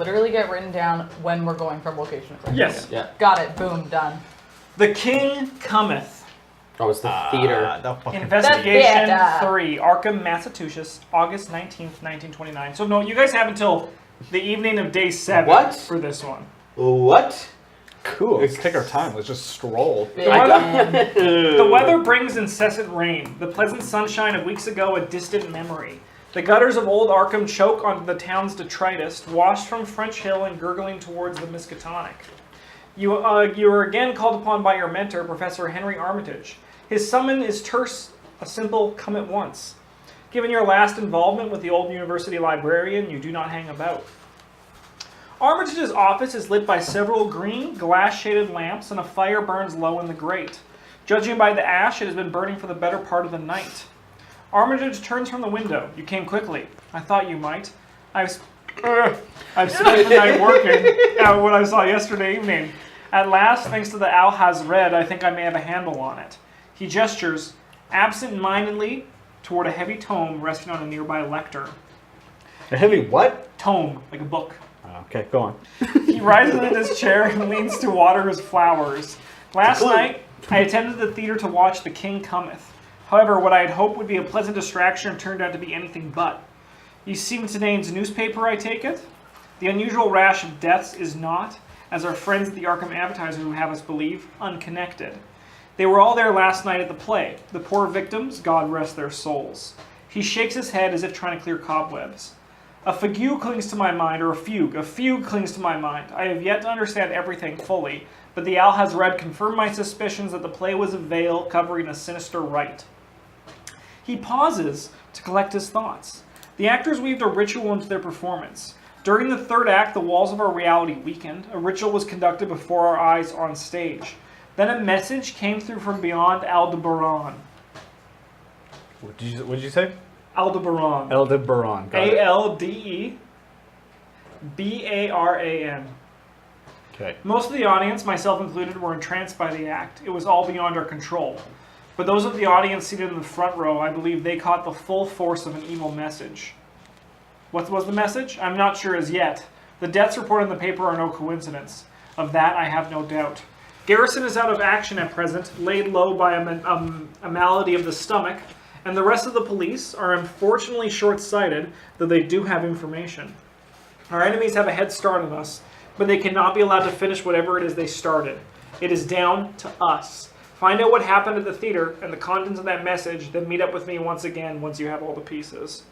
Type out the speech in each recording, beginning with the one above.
literally get written down when we're going from location to location. Yes. Yeah. Got it. Boom. Done. The King Cometh. Oh, it's the theater. Investigation The theater. 3, Arkham, Massachusetts, August 19th, 1929. So, no, you guys have until the evening of day 7 What? for this one. What? Cool. Let's take our time. Let's just stroll. The weather brings incessant rain. The pleasant sunshine of weeks ago a distant memory. The gutters of old Arkham choke onto the town's detritus, washed from French Hill and gurgling towards the Miskatonic. You are again called upon by your mentor, Professor Henry Armitage. His summon is terse, a simple come at once. Given your last involvement with the old university librarian, you do not hang about. Armitage's office is lit by several green, glass-shaded lamps, and a fire burns low in the grate. Judging by the ash, it has been burning for the better part of the night. Armitage turns from the window. You came quickly. I thought you might. I've spent the night working what I saw yesterday evening. At last, thanks to the Al Has Read, I think I may have a handle on it. He gestures absent-mindedly toward a heavy tome resting on a nearby lectern. A heavy what? Tome, like a book. Okay, go on. He rises in his chair and leans to water his flowers. Last night, I attended the theater to watch The King Cometh. However, what I had hoped would be a pleasant distraction turned out to be anything but. You seen today's newspaper, I take it? The unusual rash of deaths is not, as our friends at the Arkham Advertiser who have us believe, unconnected. They were all there last night at the play. The poor victims, God rest their souls. He shakes his head as if trying to clear cobwebs. A fugue clings to my mind, or a fugue clings to my mind. I have yet to understand everything fully, but the Al Has Read confirmed my suspicions that the play was a veil covering a sinister rite. He pauses to collect his thoughts. The actors weaved a ritual into their performance. During the third act, the walls of our reality weakened. A ritual was conducted before our eyes on stage. Then a message came through from beyond Aldebaran. What did you say? Aldebaran. Aldebaran. Aldebaran. Okay. Most of the audience, myself included, were entranced by the act. It was all beyond our control. For those of the audience seated in the front row, I believe they caught the full force of an evil message. What was the message? I'm not sure as yet. The deaths reported in the paper are no coincidence. Of that, I have no doubt. Garrison is out of action at present, laid low by a malady of the stomach, and the rest of the police are unfortunately short-sighted, though they do have information. Our enemies have a head start on us, but they cannot be allowed to finish whatever it is they started. It is down to us. Find out what happened at the theater and the contents of that message, then meet up with me once again once you have all the pieces.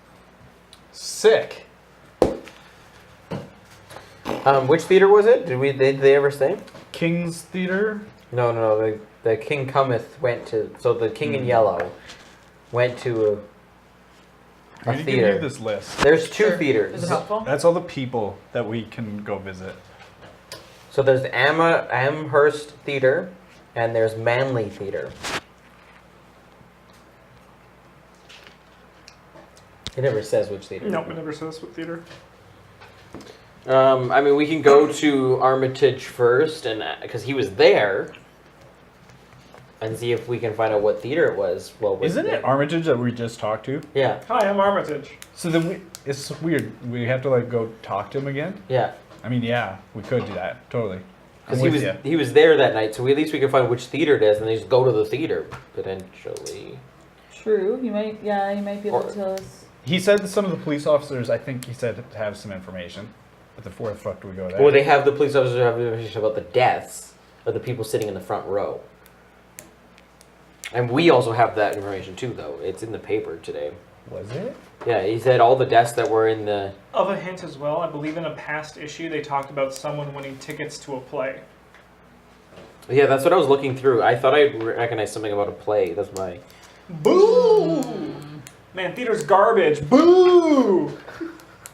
Sick. Which theater was it? Did they ever say? King's Theater? No. The King Cometh went to... So the King in Yellow went to a You theater. give me this list. There's two Sure. theaters. Is it helpful? That's all the people that we can go visit. So there's Amherst Theater and there's Manly Theater. It never says which theater. Nope, it never says what theater. I mean, we can go to Armitage first, and because he was there, and see if we can find out what theater it was. Well, Isn't it Armitage that we just talked to? Yeah, Hi, I'm Armitage. So then it's weird. We have to like go talk to him again? yeah. I mean, yeah, we could do that. Totally. Because he was there that night, so at least we can find which theater it is, and then just go to the theater potentially. True. You might be able to tell us. He said that some of the police officers, I think he said, have some information. But the fourth fuck do we go there? Or they have the police officers have information about the deaths of the people sitting in the front row. And we also have that information too, though. It's in the paper today. Was it? Yeah, he said all the deaths that were in the... Of a hint as well, I believe in a past issue they talked about someone winning tickets to a play. Yeah, that's what I was looking through. I thought I recognized something about a play. That's my... Boo! Man, theater's garbage. Boo!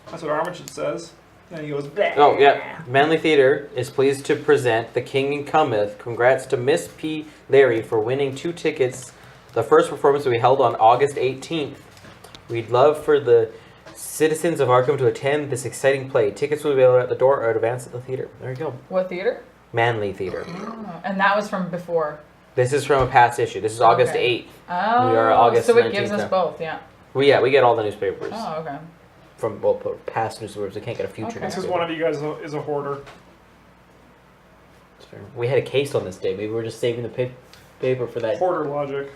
That's what Armitage says. And he goes, bleh. Oh, yeah. Manly Theater is pleased to present The King Cometh. Congrats to Miss P. Larry for winning 2 tickets. The first performance will be held on August 18th. We'd love for the citizens of Arkham to attend this exciting play. Tickets will be available at the door or advance at the theater. There you go. What theater? Manly Theater. Oh, and that was from before. This is from a past issue. This is August 8th. Oh, We are August so it gives 19th us now. both, yeah. Well, yeah, we get all the newspapers. Oh, okay. from past news stories. We can't get a future. Okay. This is one of you guys is a hoarder. We had a case on this day. Maybe we're just saving the paper for that. Hoarder logic.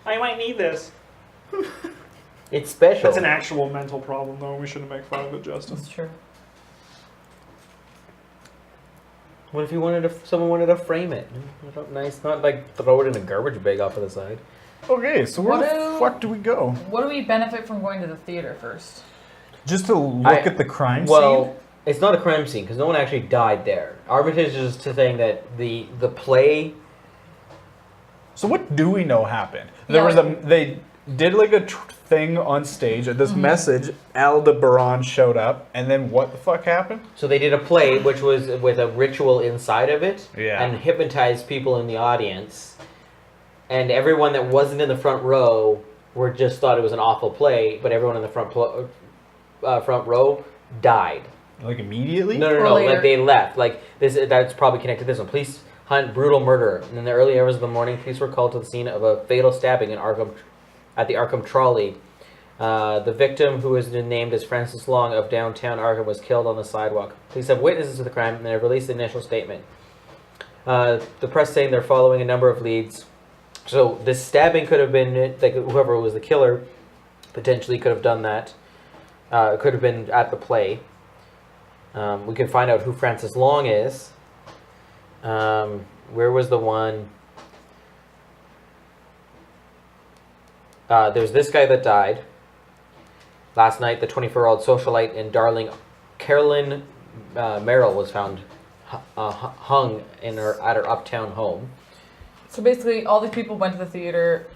I might need this. It's special. That's an actual mental problem, though. We shouldn't make fun of it, Justin. That's true. What if someone wanted to frame it? Nice, not like throw it in a garbage bag off to the side. Okay, so where What the fuck do we go? What do we benefit from going to the theater first? Just to look at the crime Well, scene? it's not a crime scene because no one actually died there. Armitage is just saying that the play. So what do we know happened? Yeah. They did like a thing on stage, this message, Aldebaran showed up, and then what the fuck happened? So they did a play which was with a ritual inside of it, Yeah. and hypnotized people in the audience, and everyone that wasn't in the front row just thought it was an awful play, but everyone in the front row died. Like immediately? No, Or later. like they left. Like this, that's probably connected to this one. Police hunt brutal murder. In the early hours of the morning, police were called to the scene of a fatal stabbing at the Arkham Trolley. The victim, who was named as Francis Long of downtown Arkham, was killed on the sidewalk. Police have witnesses to the crime and have released the initial statement. The press saying they're following a number of leads. So this stabbing could have been, like, whoever was the killer potentially could have done that. Could have been at the play. We can find out who Francis Long is. Where was the one? There's this guy that died last night. The 24-year-old socialite in Darling, Carolyn Merrill, was found hung at her uptown home. So basically, all these people went to the theater.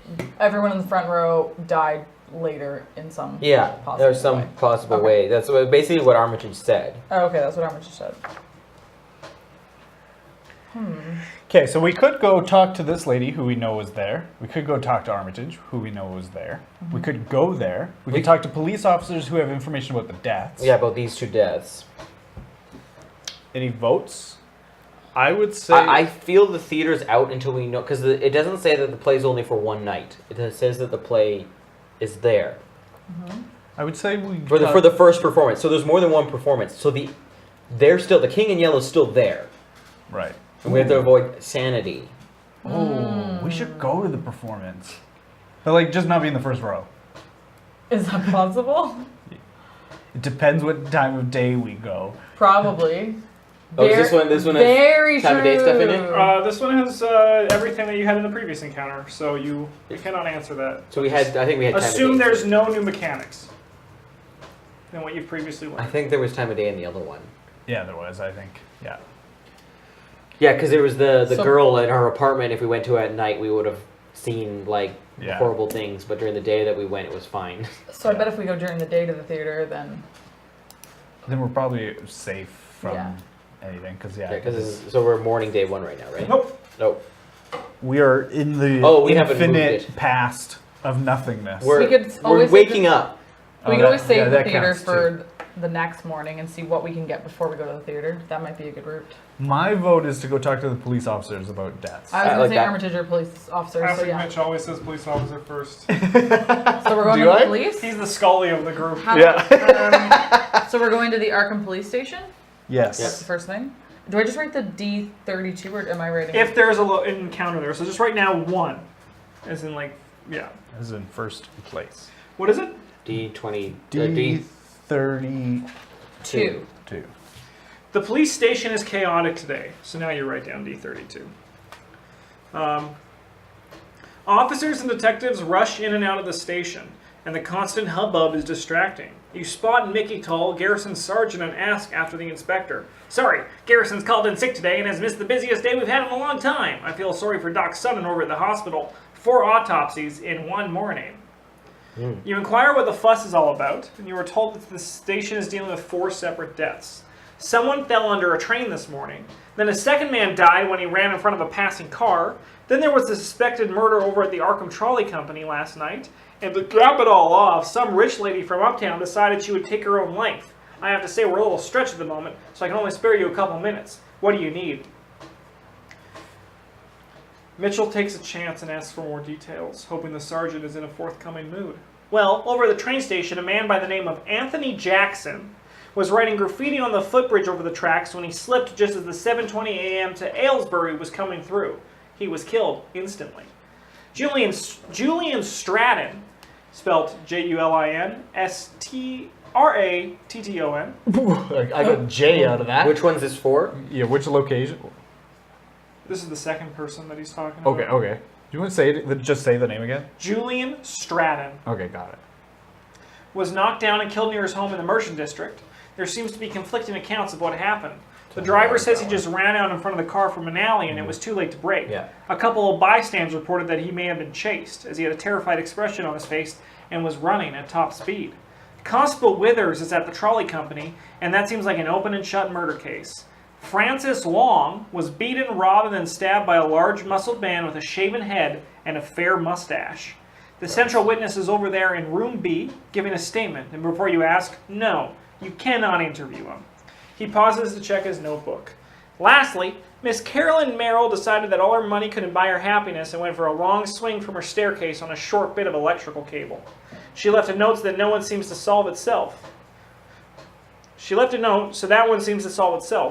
Everyone in the front row died later in some possible there's some way. possible Okay. way. That's basically what Armitage said. Oh, okay, that's what Armitage said. Okay, so we could go talk to this lady who we know was there. We could go talk to Armitage, who we know was there. We could go there. We could talk to police officers who have information about the deaths. Yeah, about these two deaths. Any votes? I would say... I feel the theater's out until we know, because it doesn't say that the play's only for one night. It says that the play is there I would say we... for the first performance. So there's more than one performance. So the King in Yellow is still there. Right. And we have to avoid sanity. Oh, we should go to the performance. But like, just not be in the first row. Is that possible? It depends what time of day we go. Probably. Oh, is this one has very time of day stuff in it? This one has everything that you had in the previous encounter, so you cannot answer that. So I think we had time Assume of day. there's no new mechanics than what you've previously I learned. think there was time of day in the other one. Yeah, there was, I think. Yeah. Yeah, because there was the So- girl in her apartment. If we went to at night, we would have seen like Yeah. horrible things. But during the day that we went, it was fine. So I bet if we go during the day to the theater, then Then we're probably safe from Yeah. anything, because So we're morning day one right now, right? Nope. Nope. we are in the We haven't moved infinite it. past of nothingness. We're, We could we're always waking up. we could that- always save yeah, the that theater counts, for the next morning and see what we can get before we go to the theater. That might be a good route. My vote is to go talk to the police officers about deaths. I was I going like to say that. Armitage or police officer, so Classic yeah. Mitch always says police officer first. So we're going Do to I? the police? He's the Scully of the group. So we're going to the Arkham police station? Yes. That's the first thing. Do I just write the D32 or am I writing If there's an encounter there, so just right now one, as in like As in first place. what is it? D20. D32. two? The police station is chaotic today, so now you write down D32. Officers and detectives rush in and out of the station, and the constant hubbub is distracting. You spot Mickey Tull, Garrison's sergeant, and ask after the inspector. Sorry, Garrison's called in sick today and has missed the busiest day we've had in a long time. I feel sorry for Doc Sutton over at the hospital. 4 autopsies in one morning. You inquire what the fuss is all about, and you are told that the station is dealing with 4 separate deaths. Someone fell under a train this morning. Then a second man died when he ran in front of a passing car. Then there was the suspected murder over at the Arkham Trolley Company last night. And to cap it all off, some rich lady from uptown decided she would take her own life. I have to say we're a little stretched at the moment, so I can only spare you a couple minutes. What do you need? Mitchell takes a chance and asks for more details, hoping the sergeant is in a forthcoming mood. Well, over at the train station, a man by the name of Anthony Jackson was writing graffiti on the footbridge over the tracks when he slipped just as the 7:20 a.m. to Aylesbury was coming through. He was killed instantly. Julian Stratton, spelled Julinstratton. I got J out of that. Which one's this for? Yeah, which location? This is the second person that he's talking about. Okay. Do you want to say it? Just say the name again? Julian Stratton Okay, got it. was knocked down and killed near his home in the Merchant District. There seems to be conflicting accounts of what happened. The driver says he just ran out in front of the car from an alley and it was too late to brake. Yeah. A couple of bystanders reported that he may have been chased, as he had a terrified expression on his face and was running at top speed. Constable Withers is at the trolley company, and that seems like an open and shut murder case. Francis Long was beaten, robbed, and then stabbed by a large muscled man with a shaven head and a fair mustache. The central witness is over there in room B, giving a statement, and before you ask, no, you cannot interview him. He pauses to check his notebook. Lastly, Miss Carolyn Merrill decided that all her money couldn't buy her happiness and went for a long swing from her staircase on a short bit of electrical cable. She left a note so that one seems to solve itself.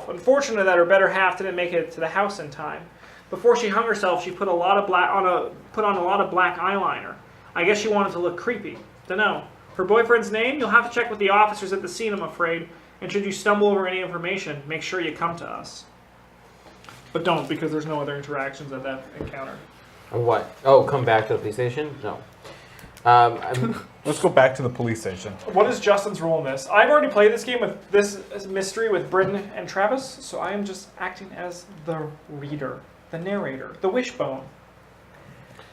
Unfortunately, that her better half didn't make it to the house in time. Before she hung herself, she put on a lot of black eyeliner. I guess she wanted to look creepy. Dunno. Her boyfriend's name? You'll have to check with the officers at the scene, I'm afraid. And should you stumble over any information, make sure you come to us. But don't, because there's no other interactions at that encounter. What? Oh, come back to the police station? No. Let's go back to the police station. What is Justin's role in this? I've already played this game with this mystery with Britton and Travis, so I am just acting as the reader, the narrator, the wishbone.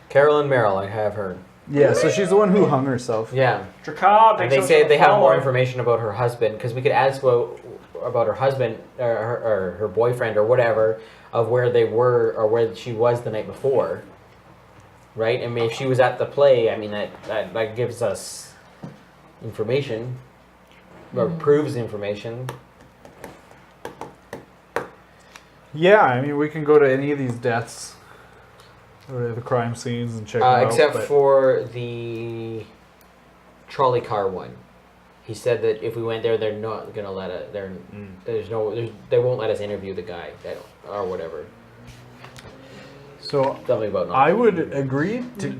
Carolyn Merrill, I have heard. Yeah, so she's the one who hung herself. Yeah. Dracob, And they say they have more information about her husband, because we could ask about her husband, or her boyfriend, or whatever, of where they were, or where she was the night before. Right? I mean, if she was at the play, I mean, that gives us information, or proves information. Yeah, I mean, we can go to any of these deaths, or the crime scenes, and check them out. Except for the trolley car one. He said that if we went there, they're not gonna let it. They won't let us interview the guy or whatever. So Something about not. I would agree to.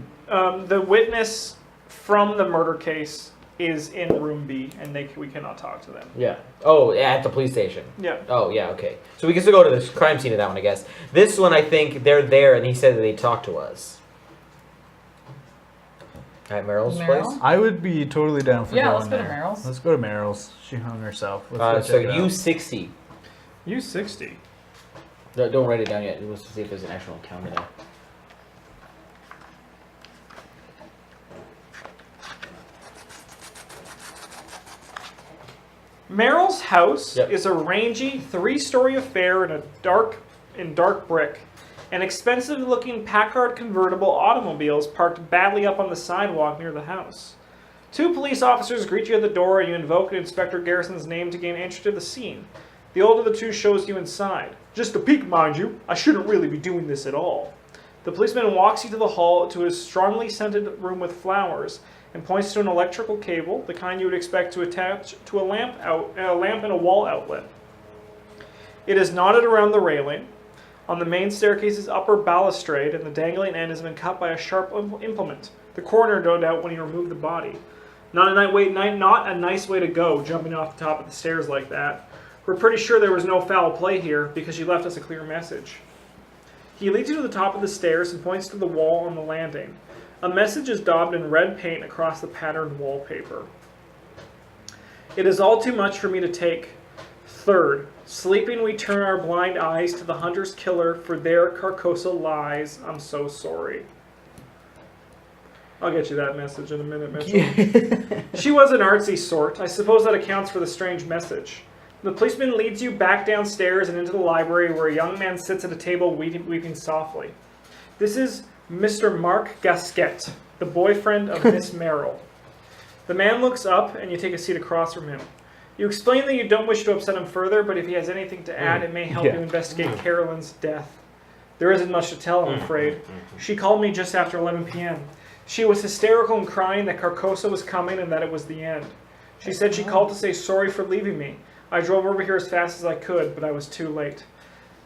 The witness from the murder case is in room B, and we cannot talk to them. Yeah. Oh, at the police station. Yeah. Oh, yeah, okay. So we can still go to the crime scene of that one, I guess. This one, I think, they're there, and he said that they'd talk to us. At Merrill's Merrill? place? I would be totally down for Yeah, going let's go to there. Merrill's. Let's go to Merrill's. She hung herself. Let's go So check it out. U60. U60. Don't write it down yet. Let's see if there's an actual encounter there. Merrill's house Yep. is a rangy three-story affair in dark brick. An expensive-looking Packard convertible automobile is parked badly up on the sidewalk near the house. Two police officers greet you at the door, and you invoke Inspector Garrison's name to gain entry to the scene. The older of the two shows you inside. Just a peek, mind you. I shouldn't really be doing this at all. The policeman walks you to the hall to a strongly scented room with flowers and points to an electrical cable, the kind you would expect to attach to a lamp and a wall outlet. It is knotted around the railing. On the main staircase's upper balustrade, and the dangling end has been cut by a sharp implement. The coroner, no doubt, when he removed the body. Not a nice way to go, jumping off the top of the stairs like that. We're pretty sure there was no foul play here, because you left us a clear message. He leads you to the top of the stairs and points to the wall on the landing. A message is daubed in red paint across the patterned wallpaper. It is all too much for me to take. Third, sleeping we turn our blind eyes to the hunter's killer, for there Carcosa lies. I'm so sorry. I'll get you that message in a minute, Mitchell. She was an artsy sort. I suppose that accounts for the strange message. The policeman leads you back downstairs and into the library, where a young man sits at a table weeping softly. This is Mr. Mark Gasquet, the boyfriend of Miss Merrill. The man looks up, and you take a seat across from him. You explain that you don't wish to upset him further, but if he has anything to add, it may help you investigate Carolyn's death. There isn't much to tell, I'm afraid. She called me just after 11 p.m. She was hysterical and crying that Carcosa was coming and that it was the end. She said she called to say sorry for leaving me. I drove over here as fast as I could, but I was too late.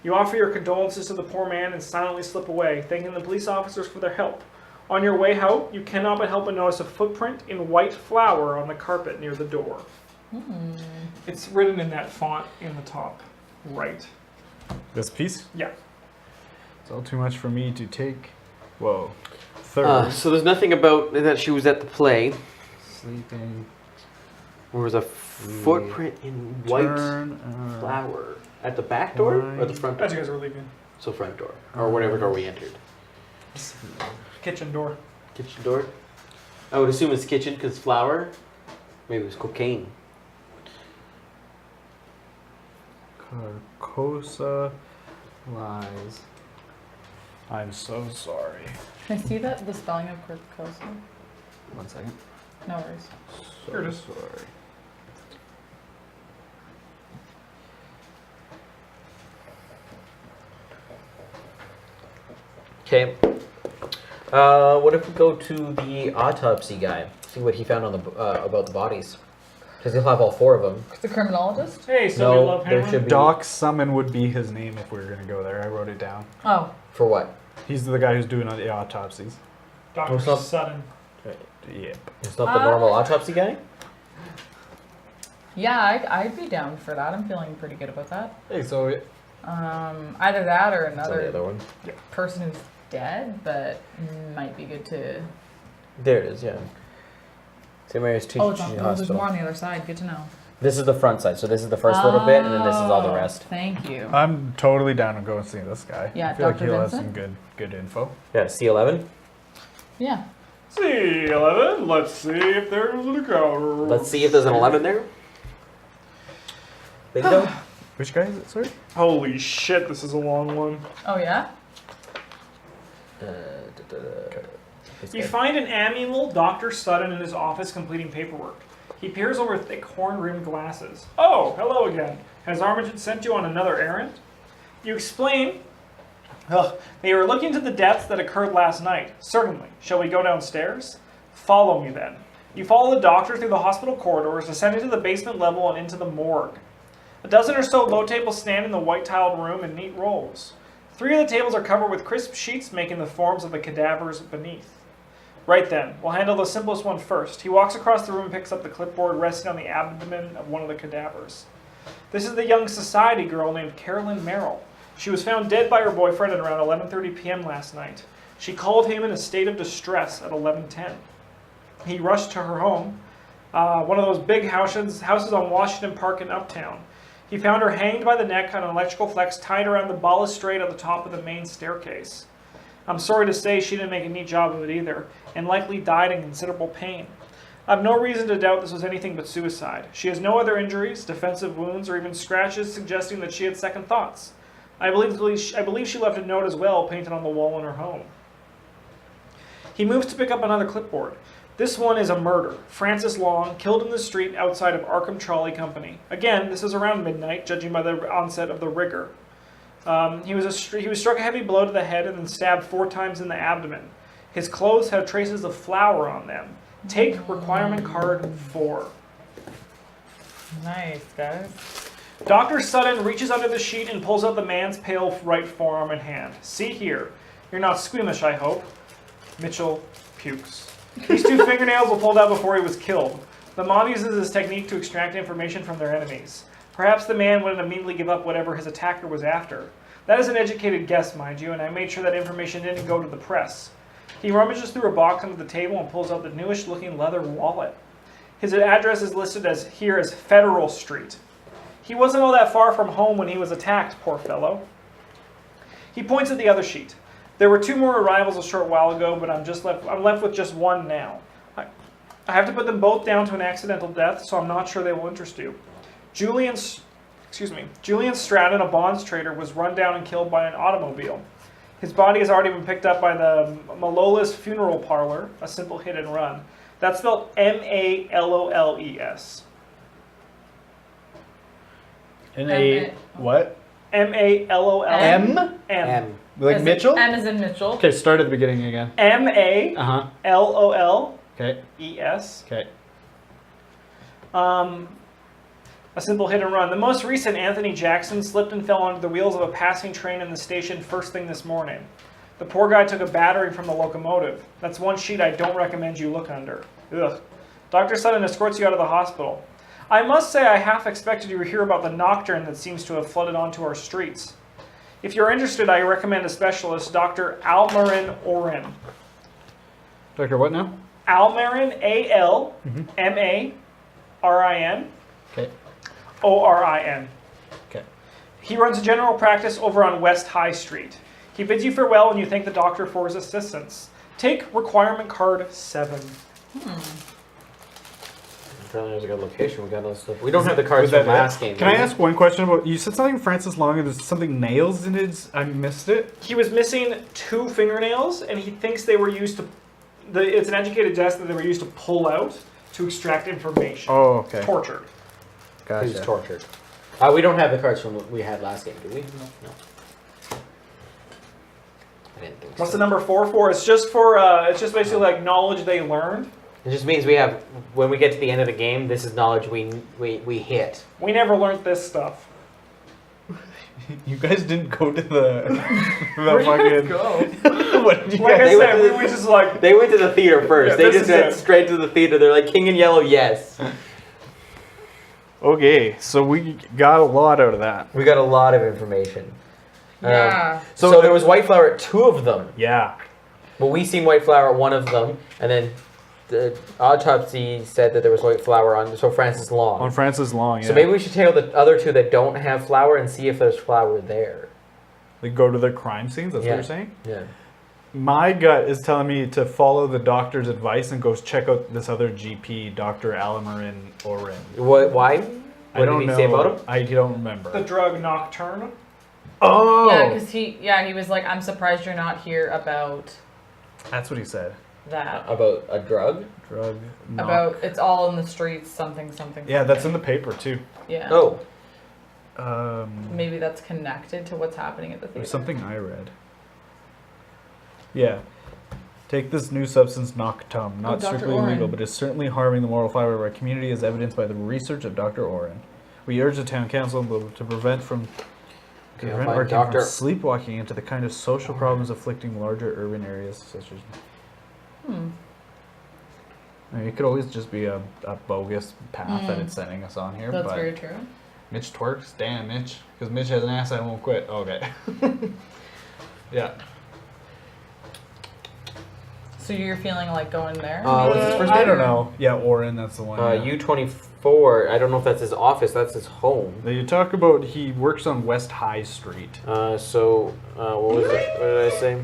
You offer your condolences to the poor man and silently slip away, thanking the police officers for their help. On your way out, you cannot but help but notice a footprint in white flour on the carpet near the door. It's written in that font in the top right. This piece? Yeah. It's all too much for me to take. Whoa. Third. So there's nothing about that she was at the play. Sleeping. There was a footprint in white Turn, flour. At the back door or the front door? As you guys were leaving. So front door. Or whatever door we entered. Kitchen door. Kitchen door? I would assume it's kitchen because flour. Maybe it was cocaine. Carcosa lies. I'm so sorry. Can I see that the spelling of Carcosa? 1 second. No worries. So Here it is. sorry. Okay. What if we go to the autopsy guy? See what he found on the about the bodies. Because he'll have all 4 of them. The criminologist? Hey, Sylvia No, Love there Hammer. should be. Doc Summon would be his name if we were going to go there. I wrote it down. Oh. For what? He's the guy who's doing the autopsies. Dr. What's up? Sutton. Yep. It's not the normal autopsy guy? Yeah, I'd be down for that. I'm feeling pretty good about that. Hey, so Either that or It's on the another other one. person who's dead, but might be good to... There it is, yeah. St. Mary's Teaching Oh, it's on, there's Hospital. more on the other side. Good to know. This is the front side, so this is the first little bit, and then this is all the rest. Thank you. I'm totally down to go and see this guy. Yeah, I feel like Dr. he'll have some Vincent? good info. Yeah, C11. Yeah. C11, let's see if there's an encounter. Let's see if there's an 11 there. Bingo. Which guy is it, sorry? Holy shit, this is a long one. Oh, yeah? You find an amiable Dr. Sutton in his office completing paperwork. He peers over thick horn-rimmed glasses. Oh, hello again. Has Armitage sent you on another errand? You explain that you were looking to the deaths that occurred last night. Certainly. Shall we go downstairs? Follow me then. You follow the doctor through the hospital corridors, descending to the basement level and into the morgue. A dozen or so low tables stand in the white-tiled room in neat rows. 3 of the tables are covered with crisp sheets making the forms of the cadavers beneath. Right then, we'll handle the simplest one first. He walks across the room and picks up the clipboard resting on the abdomen of one of the cadavers. This is the young society girl named Carolyn Merrill. She was found dead by her boyfriend at around 11:30 p.m. last night. She called him in a state of distress at 11:10. He rushed to her home, one of those big houses on Washington Park in Uptown. He found her hanged by the neck on an electrical flex tied around the balustrade at the top of the main staircase. I'm sorry to say she didn't make a neat job of it either, and likely died in considerable pain. I have no reason to doubt this was anything but suicide. She has no other injuries, defensive wounds, or even scratches suggesting that she had second thoughts. I believe she left a note as well painted on the wall in her home. He moves to pick up another clipboard. This one is a murder. Francis Long, killed in the street outside of Arkham Trolley Company. Again, this is around midnight, judging by the onset of the rigor. He was struck a heavy blow to the head and then stabbed 4 times in the abdomen. His clothes have traces of flour on them. Take requirement card 4. Nice, guys. Dr. Sutton reaches under the sheet and pulls out the man's pale right forearm and hand. See here. You're not squeamish, I hope. Mitchell pukes. These 2 fingernails were pulled out before he was killed. The mob uses this technique to extract information from their enemies. Perhaps the man wouldn't immediately give up whatever his attacker was after. That is an educated guess, mind you, and I made sure that information didn't go to the press. He rummages through a box under the table and pulls out the newish-looking leather wallet. His address is listed as Federal Street. He wasn't all that far from home when he was attacked, poor fellow. He points at the other sheet. There were 2 more arrivals a short while ago, but I'm left with just 1 now. I have to put them both down to an accidental death, so I'm not sure they will interest you. Julian Stratton, a bonds trader, was run down and killed by an automobile. His body has already been picked up by the Malola's Funeral Parlor, a simple hit and run. That's spelled M-A-L-O-L-E-S. What? MALOL. M? M. Like Mitchell? M is in Mitchell. Okay, start at the beginning again. MALOLES. Uh-huh. Okay. Okay. A simple hit and run. The most recent Anthony Jackson slipped and fell onto the wheels of a passing train in the station first thing this morning. The poor guy took a battering from the locomotive. That's one sheet I don't recommend you look under. Ugh. Dr. Sutton escorts you out of the hospital. I must say I half expected you to hear about the nocturne that seems to have flooded onto our streets. If you're interested, I recommend a specialist, Dr. Almarin Orin. Doctor, what now? Almarin, A-L-M-A-R-I-N. Okay. O-R-I-N. Okay. He runs a general practice over on West High Street. He bids you farewell and you thank the doctor for his assistance. Take requirement card 7. Apparently there's a good location. We got all this stuff. We don't have the cards from last game. Can I ask one question about, you said something Francis Long and there's something nails in it? I missed it. He was missing 2 fingernails and he thinks they were used to, it's an educated guess that they were used to pull out to extract information. Oh, okay. Tortured. Gotcha. He's tortured. We don't have the cards from what we had last game, do we? No. I didn't think What's so. the number 4 for? It's just for, it's just basically like knowledge they learned. It just means we have, when we get to the end of the game, this is knowledge we hit. We never learned this stuff. You guys didn't go to the Where'd you guys fucking. go? What did you Like I guys? said, we were just like, They went to the theater first. Yeah, They this just is went it. straight to the theater. They're like, King in Yellow, yes. Okay, so we got a lot out of that. We got a lot of information. Yeah. So there was white flour at 2 of them. Yeah. Well, we seen white flour at 1 of them, and then the autopsy said that there was white flour on. So Francis Long. On Francis Long, yeah. So maybe we should take the other 2 that don't have flour and see if there's flour there. Like go to the crime scenes. That's Yeah. what you're saying. Yeah. My gut is telling me to follow the doctor's advice and go check out this other GP, Dr. Alamarin Orin. What? Why? What I don't did he know. say about him? I don't remember. the drug nocturne. Oh, Yeah, because he was like, I'm surprised you're not here about that's what he said. that. About a drug? Drug. knock. About it's all in the streets, something. Yeah, that's in the paper too. Yeah. Oh. Maybe that's connected to what's happening at the theater. There's something I read. Yeah. Take this new substance, Noctum, not Dr. strictly Oren. illegal, but is certainly harming the moral fiber of our community as evidenced by the research of Dr. Oren. We urge the town council to prevent Okay, I'll our find team from Dr. sleepwalking into the kind of social problems afflicting larger urban areas such as... I mean, it could always just be a bogus path that it's sending us on here, That's but very true. Mitch twerks? Damn, Mitch. Because Mitch has an ass I won't quit. Okay. Yeah. So you're feeling like going there? What's his first I name? don't know. Yeah, Oren, that's the one. yeah. U24. I don't know if that's his office. That's his home. Now, you talk about he works on West High Street. What was it? What did I say?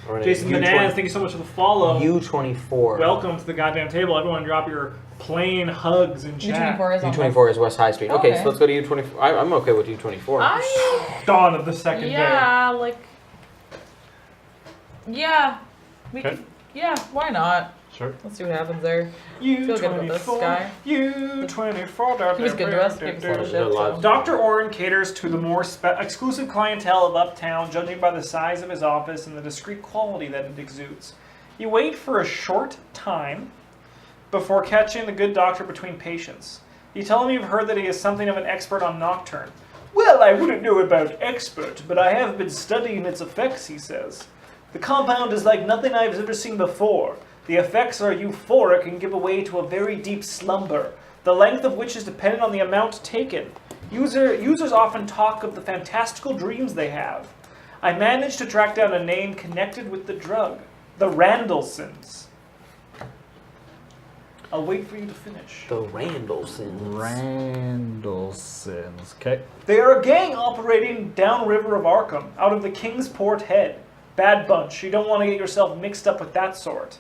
Or Jason Bananas, thank you so much for the follow. U24. Welcome to the goddamn table. Everyone drop your plain hugs in chat. U24 is on U24 is West High Street. Okay, Okay. so let's go to U24. I'm okay with U24. Dawn of the second day. Yeah, like. Yeah. We Okay. could. Yeah, why not? Sure. Let's see what happens there. Feel good about this guy. U24. He was good to us. Gave us a lot of shit. A lot. So. Dr. Oren caters to the more exclusive clientele of Uptown, judging by the size of his office and the discreet quality that it exudes. You wait for a short time before catching the good doctor between patients. You tell him you've heard that he is something of an expert on Nocturne. Well, I wouldn't know about expert, but I have been studying its effects, he says. The compound is like nothing I've ever seen before. The effects are euphoric and give way to a very deep slumber, the length of which is dependent on the amount taken. Users often talk of the fantastical dreams they have. I managed to track down a name connected with the drug, the Randallsons. I'll wait for you to finish. The Randallsons. Randallsons. Okay. They are a gang operating downriver of Arkham, out of the Kingsport Head. Bad bunch. You don't want to get yourself mixed up with that sort.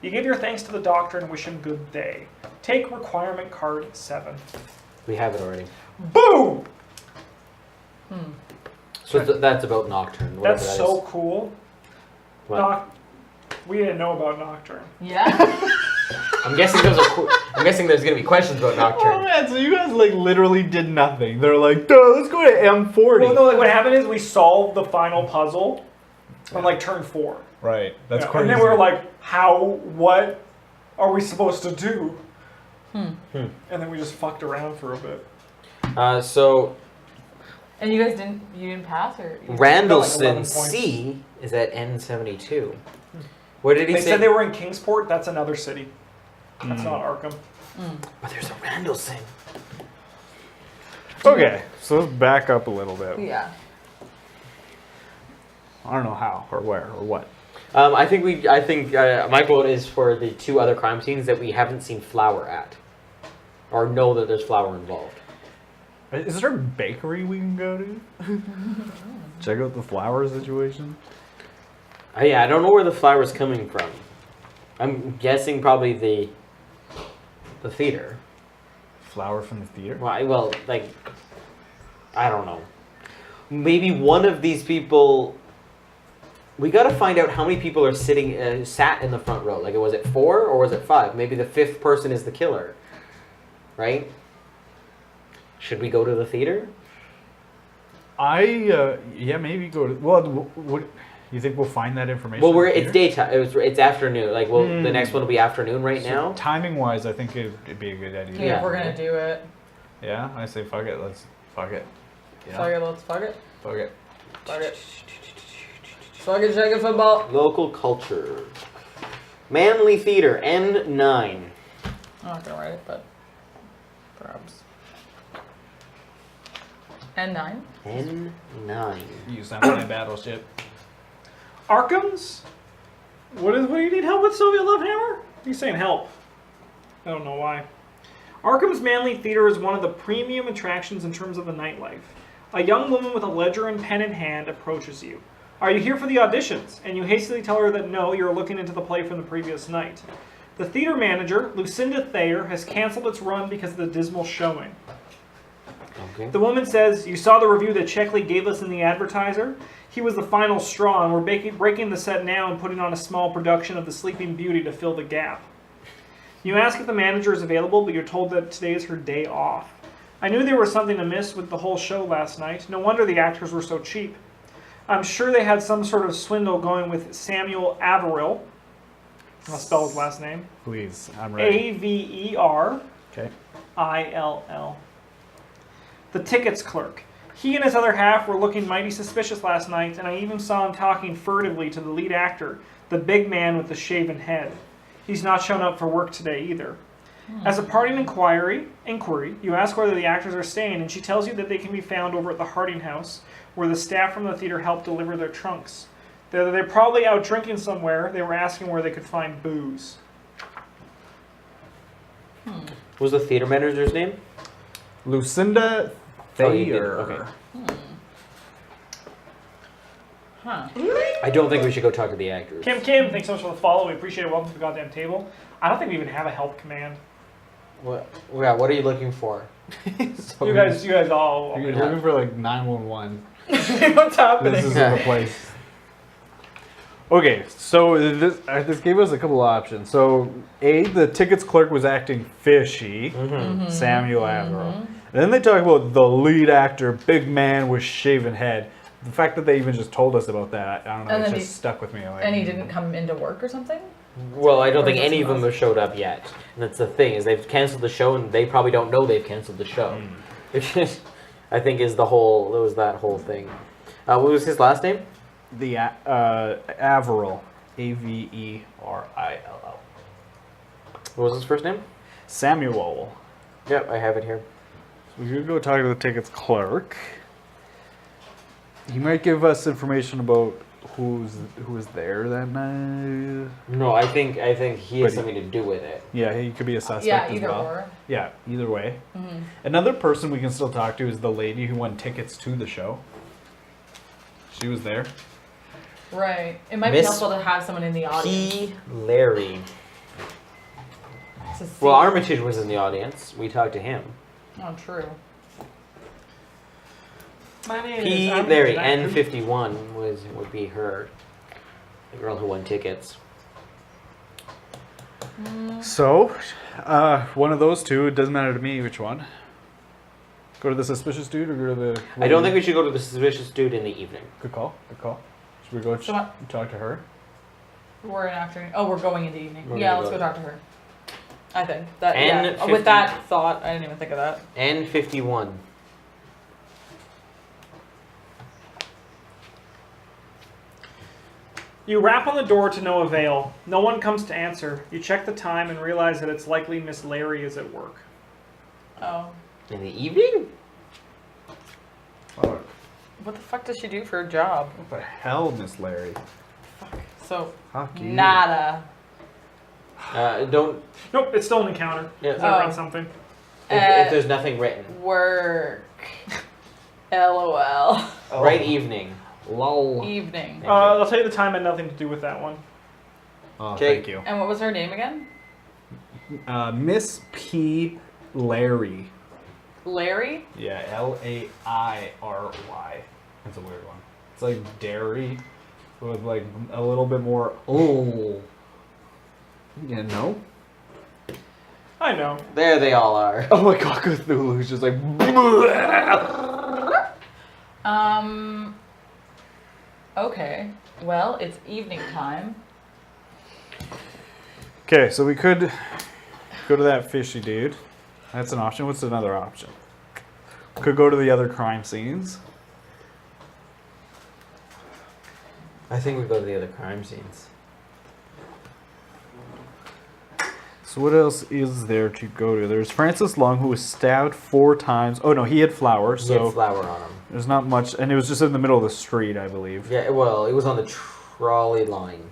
You give your thanks to the doctor and wish him good day. Take requirement card 7. We have it already. Boom! So that's about Nocturne. whatever That's that so is. cool. What? We didn't know about Nocturne. Yeah. I'm guessing I'm guessing there's gonna be questions about Oh Nocturne. man, so you guys like literally did nothing. They're like, duh, let's go to M40. Well, no, like what happened is we solved the final puzzle on like turn 4. Right, that's Yeah, crazy. and then we were like, what are we supposed to do? And then we just fucked around for a bit. So And you guys didn't pass or? You Randallson 11 points. C is at N72. What did he They say? said they were in Kingsport. That's another city. That's not Arkham. But there's a Randallson. Okay, so let's back up a little bit. Yeah. I don't know how or where or what. I think my vote is for the 2 other crime scenes that we haven't seen Flower at, or know that there's Flower involved. Is there a bakery we can go to? Check out the flower situation. Yeah, I don't know where the flower's coming from. I'm guessing probably the theater. Flower from the theater? Well, like, I don't know. Maybe one of these people. We got to find out how many people are sat in the front row. Like, was it 4 or was it 5? Maybe the 5th person is the killer, right? Should we go to the theater? Yeah, maybe go to. Well, what you think we'll find that information? Well, in the it's theater? daytime. It's afternoon. Like, well, the next one will be afternoon right now. Timing wise, I think it'd be a good idea. Yeah, if we're gonna do it. Yeah, I say fuck it. Let's fuck it. Yeah. Fuck it, let's fuck it. Fuck it. Fuck it. Fuck it, shake it, football. Local culture. Manly Theater, N9. I'm not gonna write it, but perhaps. N9? N9. You sound like a battleship. Arkham's? What do you need help with, Soviet Love Hammer? He's saying help. I don't know why. Arkham's Manly Theater is one of the premium attractions in terms of the nightlife. A young woman with a ledger and pen in hand approaches you. Are you here for the auditions? And you hastily tell her that no, you're looking into the play from the previous night. The theater manager, Lucinda Thayer, has canceled its run because of the dismal showing. Okay. The woman says, you saw the review that Checkley gave us in the Advertiser? He was the final straw, and we're breaking the set now and putting on a small production of The Sleeping Beauty to fill the gap. You ask if the manager is available, but you're told that today is her day off. I knew there was something amiss with the whole show last night. No wonder the actors were so cheap. I'm sure they had some sort of swindle going with Samuel Averill. I'll spell his last name. Please, I'm ready. Averill. Okay. The tickets clerk. He and his other half were looking mighty suspicious last night, and I even saw him talking furtively to the lead actor, the big man with the shaven head. He's not shown up for work today either. As a parting inquiry, you ask whether the actors are staying, and she tells you that they can be found over at the Harding House, where the staff from the theater helped deliver their trunks. They're probably out drinking somewhere. They were asking where they could find booze. What was the theater manager's name? Lucinda Oh, you did. Thayer. Okay. Huh. I don't think we should go talk to the actors. Kim, thanks so much for the follow. We appreciate it. Welcome to the goddamn table. I don't think we even have a help command. What are you looking for? You guys all. You're looking for like 911. What's happening? This isn't the place. Okay, so this gave us a couple options. So, the tickets clerk was acting fishy, Samuel Averill. And then they talk about the lead actor, big man with shaven head. The fact that they even just told us about that, I don't know, And it then just stuck with me. Like, And he didn't come into work or something? Well, I don't Or think is it any of them someone have showed up yet. And that's the thing, is they've canceled the show and they probably don't know they've canceled the show. Which is, I think is that whole thing. What was his last name? The Averill, Averill. What was his first name? Samuel. Yep, I have it here. We could go talk to the tickets clerk. He might give us information about who was there that night. No, I think he has But something to do with it. Yeah, he could be a suspect Yeah, as either well. or. Yeah, either way. Another person we can still talk to is the lady who won tickets to the show. She was there. Right. It might be Miss helpful to have someone in the audience. P. Larry. To see. Well, Armitage was in the audience. We talked to him. Oh, true. My name P. is Larry, N51 would be her. The girl who won tickets. So, one of those two. It doesn't matter to me which one. Go to the suspicious dude or go to the... I don't think we should go to the suspicious dude in the evening. Good call. Should we go So what? talk to her? We're in afternoon. Oh, we're going into evening. We're Yeah, gonna let's go- go talk to her. I think that. And Yeah. 50 With that thought, I didn't even think of that. N51. You rap on the door to no avail. No one comes to answer. You check the time and realize that it's likely Miss Larry is at work. Oh. In the evening? Oh, What the fuck does she do for a job? what the hell, Miss Larry? So, Fuck you. nada. Don't. Nope, it's still an encounter. Yeah. Because I Oh. read something. If there's nothing written. Work. LOL. Right evening. Lol. Evening. Thank you. I'll tell you the time had nothing to do with that one. Oh, Okay. thank you. And what was her name again? Miss P. Larry. Larry? Yeah, Lairy. That's a weird one. It's like dairy with like a little bit more. Oh. Yeah, no? I know. There they all are. Oh my god, Cthulhu's just like. Okay. Well, it's evening time. Okay, so we could go to that fishy dude. That's an option. What's another option? Could go to the other crime scenes. I think we go to the other crime scenes. So what else is there to go to? There's Francis Long, who was stabbed 4 times. Oh no, he had flour, He so had flour on him. there's not much, and it was just in the middle of the street, I believe. Yeah, well, it was on the trolley line.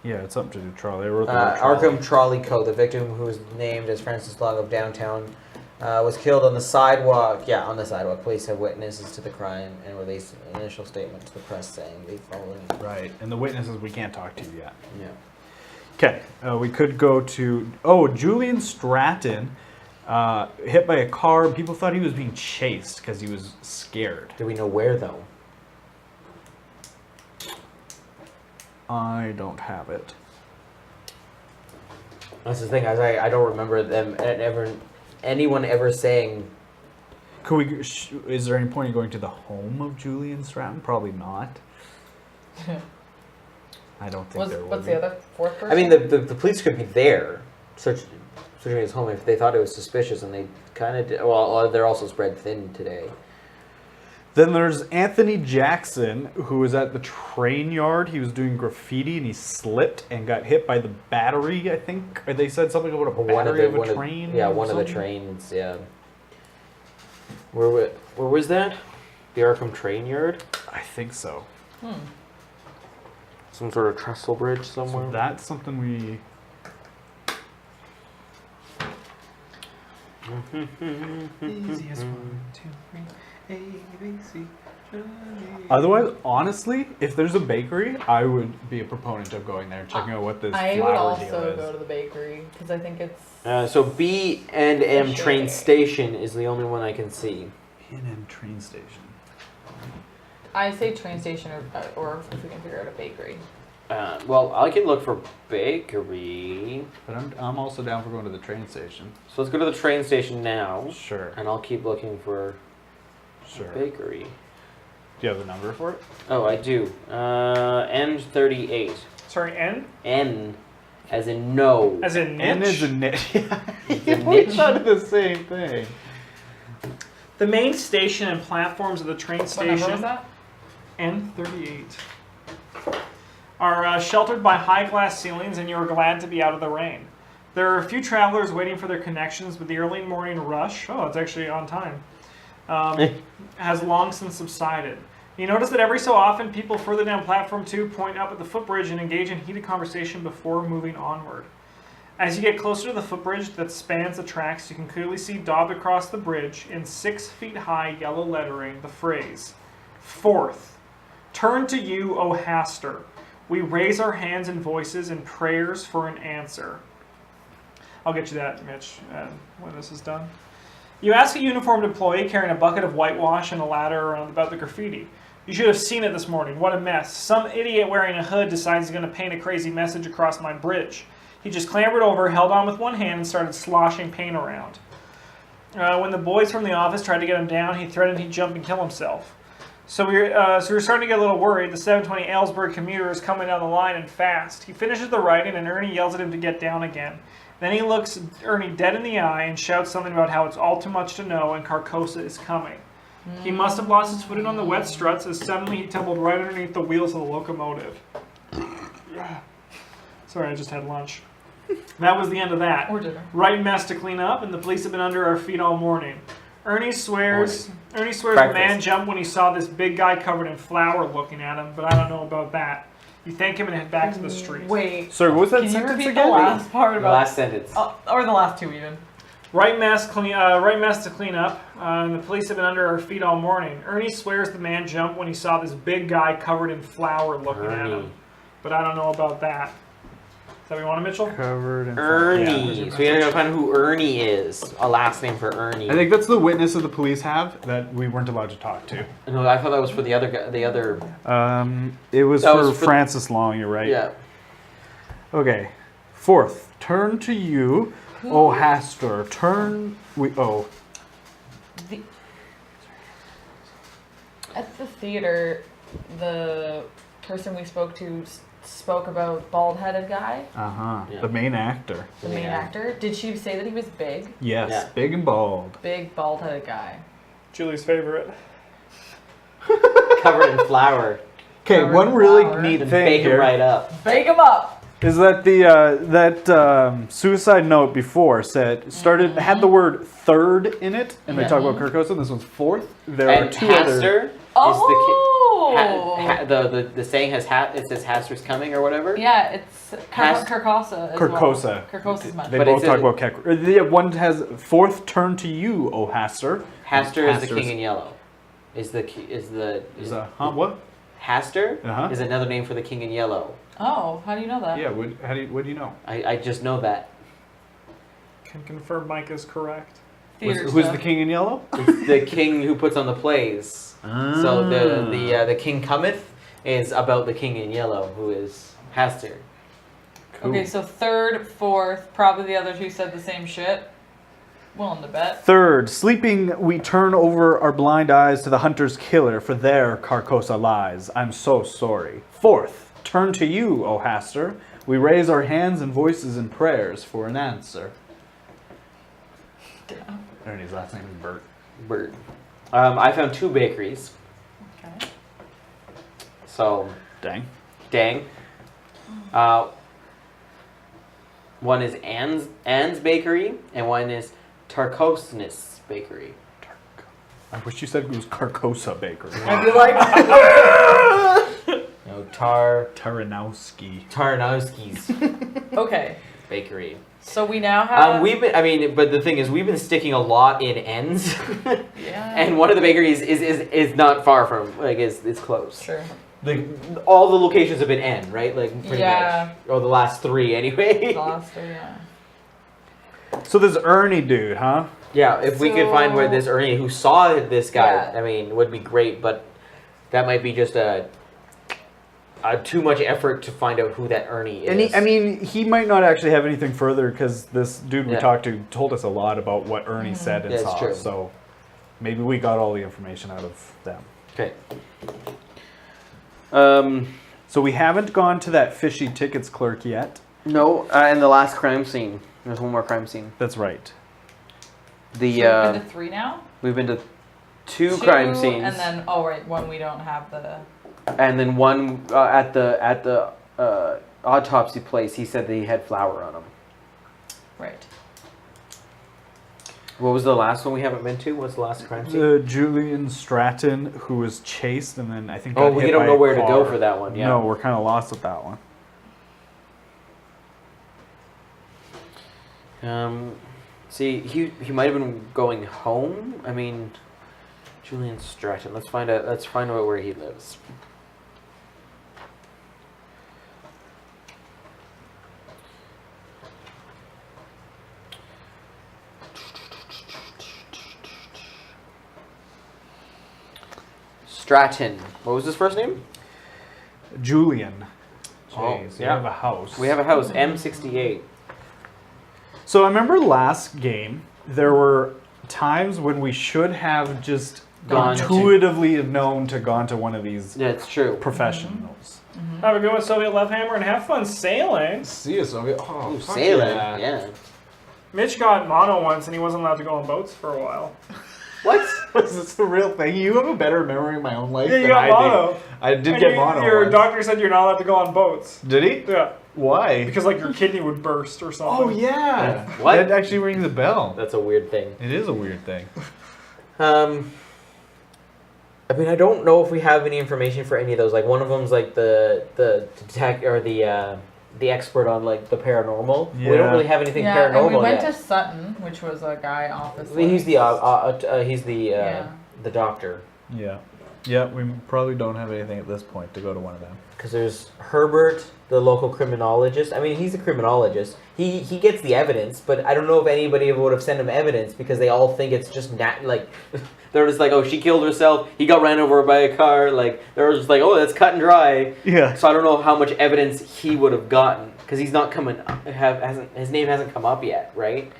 Yeah, it's something to do with trolley. They wrote the word trolley. Arkham Trolley Co. The victim, who was named as Francis Long of downtown, was killed on the sidewalk. Yeah, on the sidewalk. Police have witnesses to the crime and released an initial statement to the press saying the following. Right, and the witnesses we can't talk to yet. Yeah. Okay, we could go to Julian Stratton, hit by a car. And people thought he was being chased because he was scared. Do we know where though? I don't have it. That's the thing. I don't remember anyone ever saying. Could we? Is there any point in going to the home of Julian Stratton? Probably not. I don't think there would What's be. the other fourth person? I mean, the police could be there searching his home if they thought it was suspicious, and they kind of did. Well, they're also spread thin today. Then there's Anthony Jackson, who was at the train yard. He was doing graffiti and he slipped and got hit by the battery, I think. Or they said something about a battery of a train. Yeah, or one of the something. trains. Yeah. Where was that? The Arkham train yard? I think so. Some sort of trestle bridge somewhere. So that's something we. Easiest 1, 2, 3, A, B, C. Otherwise, honestly, if there's a bakery, I would be a proponent of going there and checking out what this I would flour also deal go is. to the bakery because I think it's. So B and M Sure. train station is the only one I can see. N&M train station. I say train station or if we can figure out a bakery. Well, I can look for bakery. But I'm also down for going to the train station. So let's go to the train station now, Sure. and I'll keep looking for Sure. bakery. Do you have the number for it? Oh, I do. N38. Sorry, N? N, as in no. As in niche? N is a niche. a We niche. thought the same thing. The main station and platforms of the train What number was station, that? N38, are sheltered by high glass ceilings, and you are glad to be out of the rain. There are a few travelers waiting for their connections, but the early morning rush, oh, it's actually on time, has long since subsided. You notice that every so often, people further down platform 2 point up at the footbridge and engage in heated conversation before moving onward. As you get closer to the footbridge that spans the tracks, you can clearly see daubed across the bridge in 6 feet high yellow lettering the phrase, "Fourth, turn to you, O Haster. We raise our hands and voices in prayers for an answer." I'll get you that, Mitch, when this is done. You ask a uniformed employee carrying a bucket of whitewash and a ladder around about the graffiti. "You should have seen it this morning. What a mess. Some idiot wearing a hood decides he's going to paint a crazy message across my bridge. He just clambered over, held on with one hand, and started sloshing paint around. When the boys from the office tried to get him down, he threatened he'd jump and kill himself. So we were starting to get a little worried. The 720 Aylesbury commuter is coming down the line and fast. He finishes the writing, and Ernie yells at him to get down again. Then he looks Ernie dead in the eye and shouts something about how it's all too much to know and Carcosa is coming. He must have lost his footing on the wet struts as suddenly he tumbled right underneath the wheels of the locomotive. Sorry, I just had lunch. That was the end of that. Or dinner. Right mess to clean up, and the police have been under our feet all morning. Ernie swears the Breakfast. man jumped when he saw this big guy covered in flour looking at him, but I don't know about that. You thank him and head back to the street. Wait. Sorry, what was that Can you sentence repeat again? the last part The about last sentence. or the last two even? Right mess to clean up, and the police have been under our feet all morning. Ernie swears the man jumped when he saw this big guy covered in flour looking at Ernie. him, but I don't know about that. Is that what you wanted, Mitchell? Covered in Ernie. Yeah. So we gotta find who Ernie is. A last name for Ernie. I think that's the witness that the police have that we weren't allowed to talk to. No, I thought that was for the other guy. The other. It was That for was for- Francis Long, you're right. Yeah. Okay. Fourth, turn to you, O Hastur. At the theater, the person we spoke to spoke about bald-headed guy, Uh-huh. Yeah. The main actor. the main Yeah. actor. Did she say that he was big? Yes, Yeah. big and bald. Big bald-headed guy. Julie's favorite. Covered in flour. Okay, Covered one in really flour. neat And thing bake him here right up. Bake him up. is that the suicide note before said had the word third in it, and they Yeah. talk about Carcosa. This one's fourth. There And are two other. Hastur Oh. is the saying has it says Hastur's coming or whatever. Yeah, it's Has- Carcosa as Carcosa. well. Carcosa's much. They But both it's talk a- about yeah, one has fourth turn to you, O Hastur. Hastur is the Hastur's- king in yellow. Is Huh? What? Hastur Uh-huh. is another name for the king in yellow. Oh, how do you know that? Yeah. What do you know? I just know that. Can confirm Mike is correct. Theater Who's stuff. the king in yellow? It's the king who puts on the plays. So the king cometh is about the king in yellow, who is Hastur. Cool. Okay, so third, fourth, probably the other two said the same shit. Willing to bet. Third, sleeping, we turn over our blind eyes to the hunter's killer, for there Carcosa lies. I'm so sorry. Fourth, turn to you, O Hastur. We raise our hands and voices in prayers for an answer. Ernie's last name is Bert. Bird. I found two bakeries. Okay. So Dang. dang. One is Anne's Bakery, and one is Tarkosnis Bakery. I wish you said it was Carcosa Bakery. I'd be like, No, Taranowski. Tarnowski's okay. Bakery. So we now have. But the thing is, we've been sticking a lot in ends, Yeah. and one of the bakeries is not far from it's close. Sure. All the locations have been N, right? Like pretty Yeah. much, or the last three anyway. Gloucester, yeah. So this Ernie dude, huh? Yeah, if we could find where this Ernie who saw this guy, Yeah. I mean, would be great. But that might be just a too much effort to find out who that Ernie is. And he might not actually have anything further because this dude we Yeah. talked to told us a lot about what Ernie said and Yeah, it's saw. true. So maybe we got all the information out of them. Okay. So we haven't gone to that fishy tickets clerk yet. No, and the last crime scene. There's one more crime scene. That's right. So we've been to three now? We've been to two crime scenes, And then, oh, right, one we don't have the. and then one at the autopsy place. He said that he had flour on him. Right. What was the last one we haven't been to? What's the last crime scene? Julian Stratton, who was chased and then I think Oh, got we hit don't by know a where to go car. for that one. Yeah. No, we're kind of lost with that one. See, he might have been going home. I mean, Julian Stratton. Let's find out. Let's find out where he lives. Stratton. What was his first name? Julian. Jeez, yeah. we have a house. We have a house, M68. So I remember last game, there were times when we should have just Gone to- intuitively known to gone to one of these That's true. professionals. Have a good one, Soviet Love Hammer, and have fun sailing. See you, Soviet. Oh, Ooh, fuck sailing. yeah. Yeah. Mitch got mono once, and he wasn't allowed to go on boats for a while. What? Is this a real thing? You have a better memory of my own life Yeah, you than got I mono. did. I did And get mono Your once. doctor said you're not allowed to go on boats. Did he? Yeah, Why? because like your kidney would burst or something. Oh, yeah. What? That actually rings a bell. That's a weird thing. It is a weird thing. I mean, I don't know if we have any information for any of those. Like, one of them's like the detect or the expert on like the paranormal. We Yeah. don't really have anything Yeah, and paranormal we went yet. to Sutton, which was a guy office. He's the Yeah. the doctor. Yeah. Yeah, we probably don't have anything at this point to go to one of them. Because there's Herbert, the local criminologist. I mean, he's a criminologist. He gets the evidence, but I don't know if anybody would have sent him evidence because they all think it's just they're just like, oh, she killed herself. He got ran over by a car. Like they're just like, oh, that's cut and dry. Yeah. So I don't know how much evidence he would have gotten because he's not his name hasn't come up yet, right?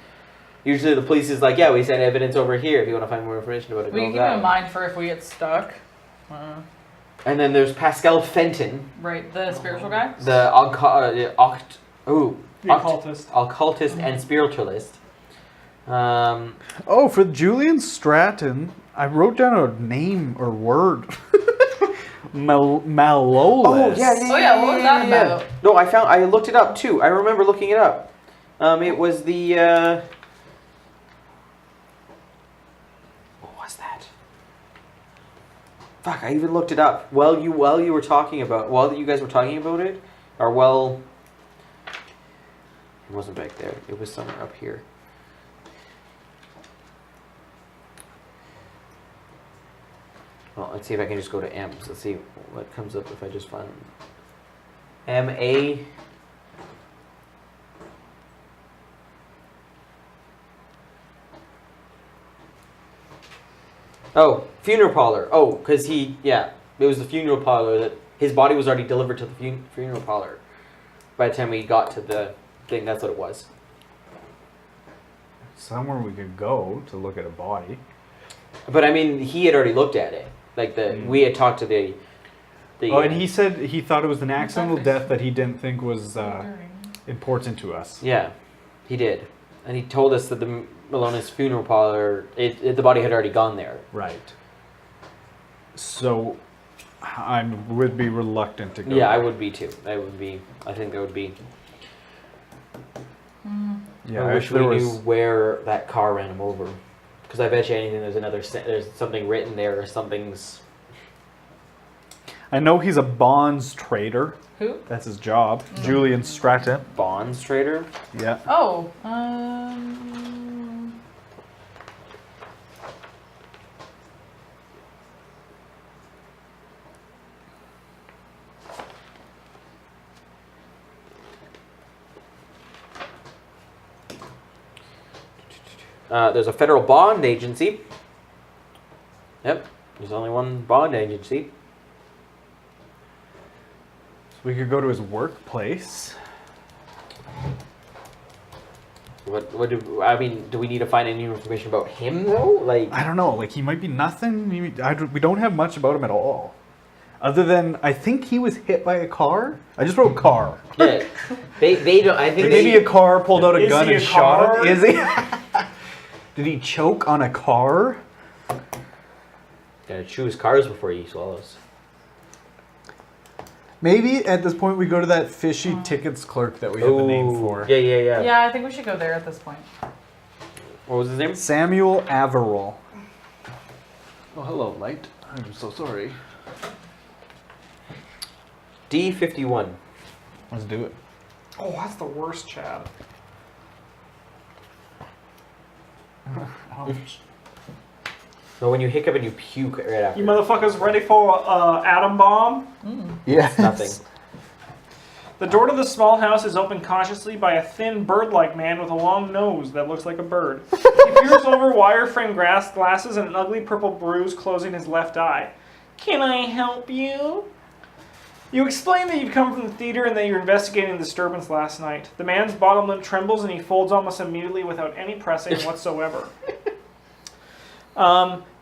Usually the police is like, yeah, we sent evidence over here if you want to find more information about it. We go can keep that it in way. mind for if we get stuck. And then there's Pascal Fenton, Right, the spiritual guy. the The occultist. occultist and spiritualist. Oh, for Julian Stratton, I wrote down a name or word. Malolis. Oh yeah, Oh yeah, what was that about? No, I looked it up too. I remember looking it up. It was the what was that? Fuck, I even looked it up while you guys were talking about it, or it wasn't back there. It was somewhere up here. Well, let's see if I can just go to M's. Let's see what comes up if I just find M-A. Oh, funeral parlor. Oh, because it was the funeral parlor that his body was already delivered to the funeral parlor. By the time we got to the thing, that's what it was. Somewhere we could go to look at a body. But I mean, he had already looked at it. Like we had talked to the. And he said he thought it was an accidental Exactly. death that he didn't think was important to us. Yeah, he did, and he told us that the Malonis funeral parlor, the body had already gone there. Right. So, I would be reluctant to go. Yeah, I would be too. I think that would be. Yeah, I wish if we there knew was- where that car ran him over. Because I bet you anything there's something written there or something's. I know he's a bonds trader. Who? That's his job. Julian Stratton. Bonds trader? Yeah. Oh, There's a federal bond agency. Yep, there's only one bond agency. We could go to his workplace. Do we need to find any information about him though? Like, I don't know. Like, he might be nothing. We don't have much about him at all. Other than, I think he was hit by a car. I just wrote car. yeah, they don't. I think Maybe a car pulled out a Is gun he and a shot car? him. Is he? Did he choke on a car? gotta chew his cars before he swallows. Maybe at this point we go to that fishy tickets clerk that we have the name for. Yeah. yeah, I think we should go there at this point. What was his name? Samuel Averill. Oh, hello, Light. I'm so sorry. D51. Let's do it. Oh, that's the worst, Chad. So when you hiccup and you puke right after. You motherfuckers ready for atom bomb? Yeah. Nothing. The door to the small house is opened cautiously by a thin bird-like man with a long nose that looks like a bird. He peers over wire-frame glasses and an ugly purple bruise closing his left eye. Can I help you? You explain that you've come from the theater and that you're investigating the disturbance last night. The man's bottom lip trembles and he folds almost immediately without any pressing whatsoever.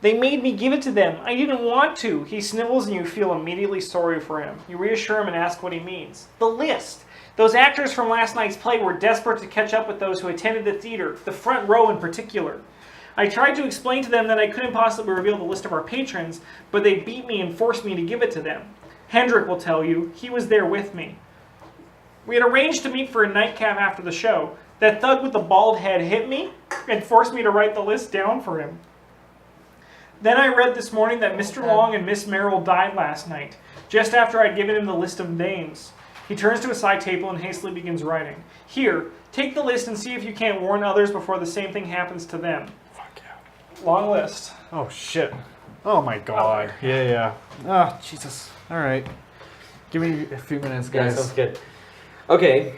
They made me give it to them. I didn't want to. He snivels and you feel immediately sorry for him. You reassure him and ask what he means. The list. Those actors from last night's play were desperate to catch up with those who attended the theater, the front row in particular. I tried to explain to them that I couldn't possibly reveal the list of our patrons, but they beat me and forced me to give it to them. Hendrik will tell you. He was there with me. We had arranged to meet for a nightcap after the show. That thug with the bald head hit me and forced me to write the list down for him. Then I read this morning that Mr. Long and Miss Merrill died last night, just after I'd given him the list of names. He turns to a side table and hastily begins writing. Here, take the list and see if you can't warn others before the same thing happens to them. Fuck yeah. Long list. Oh shit. Oh my god. Yeah. Oh Jesus. All right. Give me a few minutes, Yeah, guys. sounds good. Okay.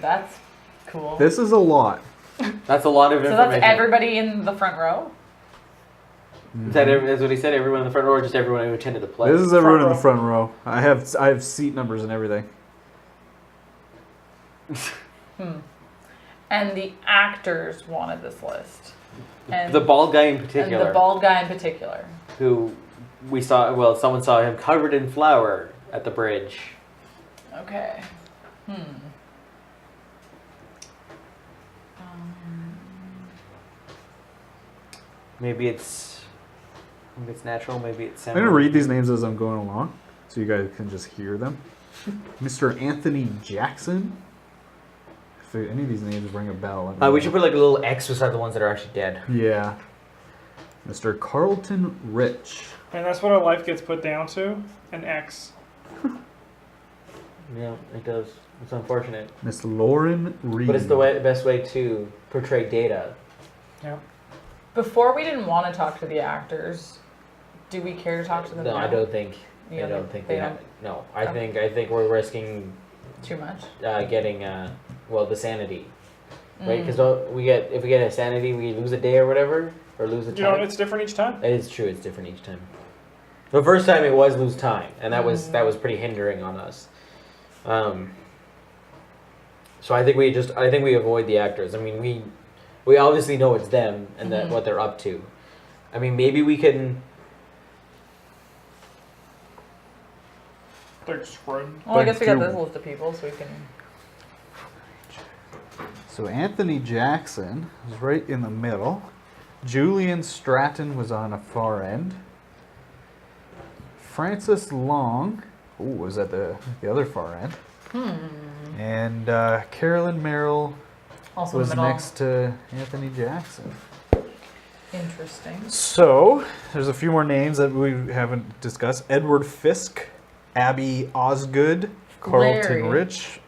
That's cool. This is a lot. That's a lot of So information. that's everybody in the front row? Is that's what he said? Everyone in the front row or just everyone who attended the play? This is everyone in the Front front row. I have seat numbers and everything. And the actors wanted this list. And The bald guy in particular. And the bald guy in particular. Who we saw, well, someone saw him covered in flour at the bridge. Okay. Maybe it's natural, maybe it's I'm gonna read these names as I'm going along, so you guys can just hear them. Mr. Anthony Jackson. If any of these names ring a bell, let me we know. should put like a little X beside the ones that are actually dead. Yeah. Mr. Carlton Rich. And that's what our life gets put down to, an X. Yeah, it does. It's unfortunate. Miss Lauren Reed. But it's the best way to portray data. Yeah. Before we didn't want to talk to the actors. Do we care to talk to them No, now? I don't think. You I don't think they they have. No, I think we're risking Too much? getting the sanity, right? Because if we get a sanity, we lose a day or whatever, or lose a time. You know, it's different each time. It is true. It's different each time. The first time it was lose time, and that was pretty hindering on us. So I think we avoid the actors. I mean, we obviously know it's them and that what they're up to. I mean, maybe we can. They're screwed. Well, I guess we got But this list of people, so we can... So Anthony Jackson was right in the middle. Julian Stratton was on a far end. Francis Long was at the other far end. And Carolyn Merrill Also was in the middle. next to Anthony Jackson. Interesting. So there's a few more names that we haven't discussed. Edward Fisk, Abby Osgood, Carlton Larry. Rich.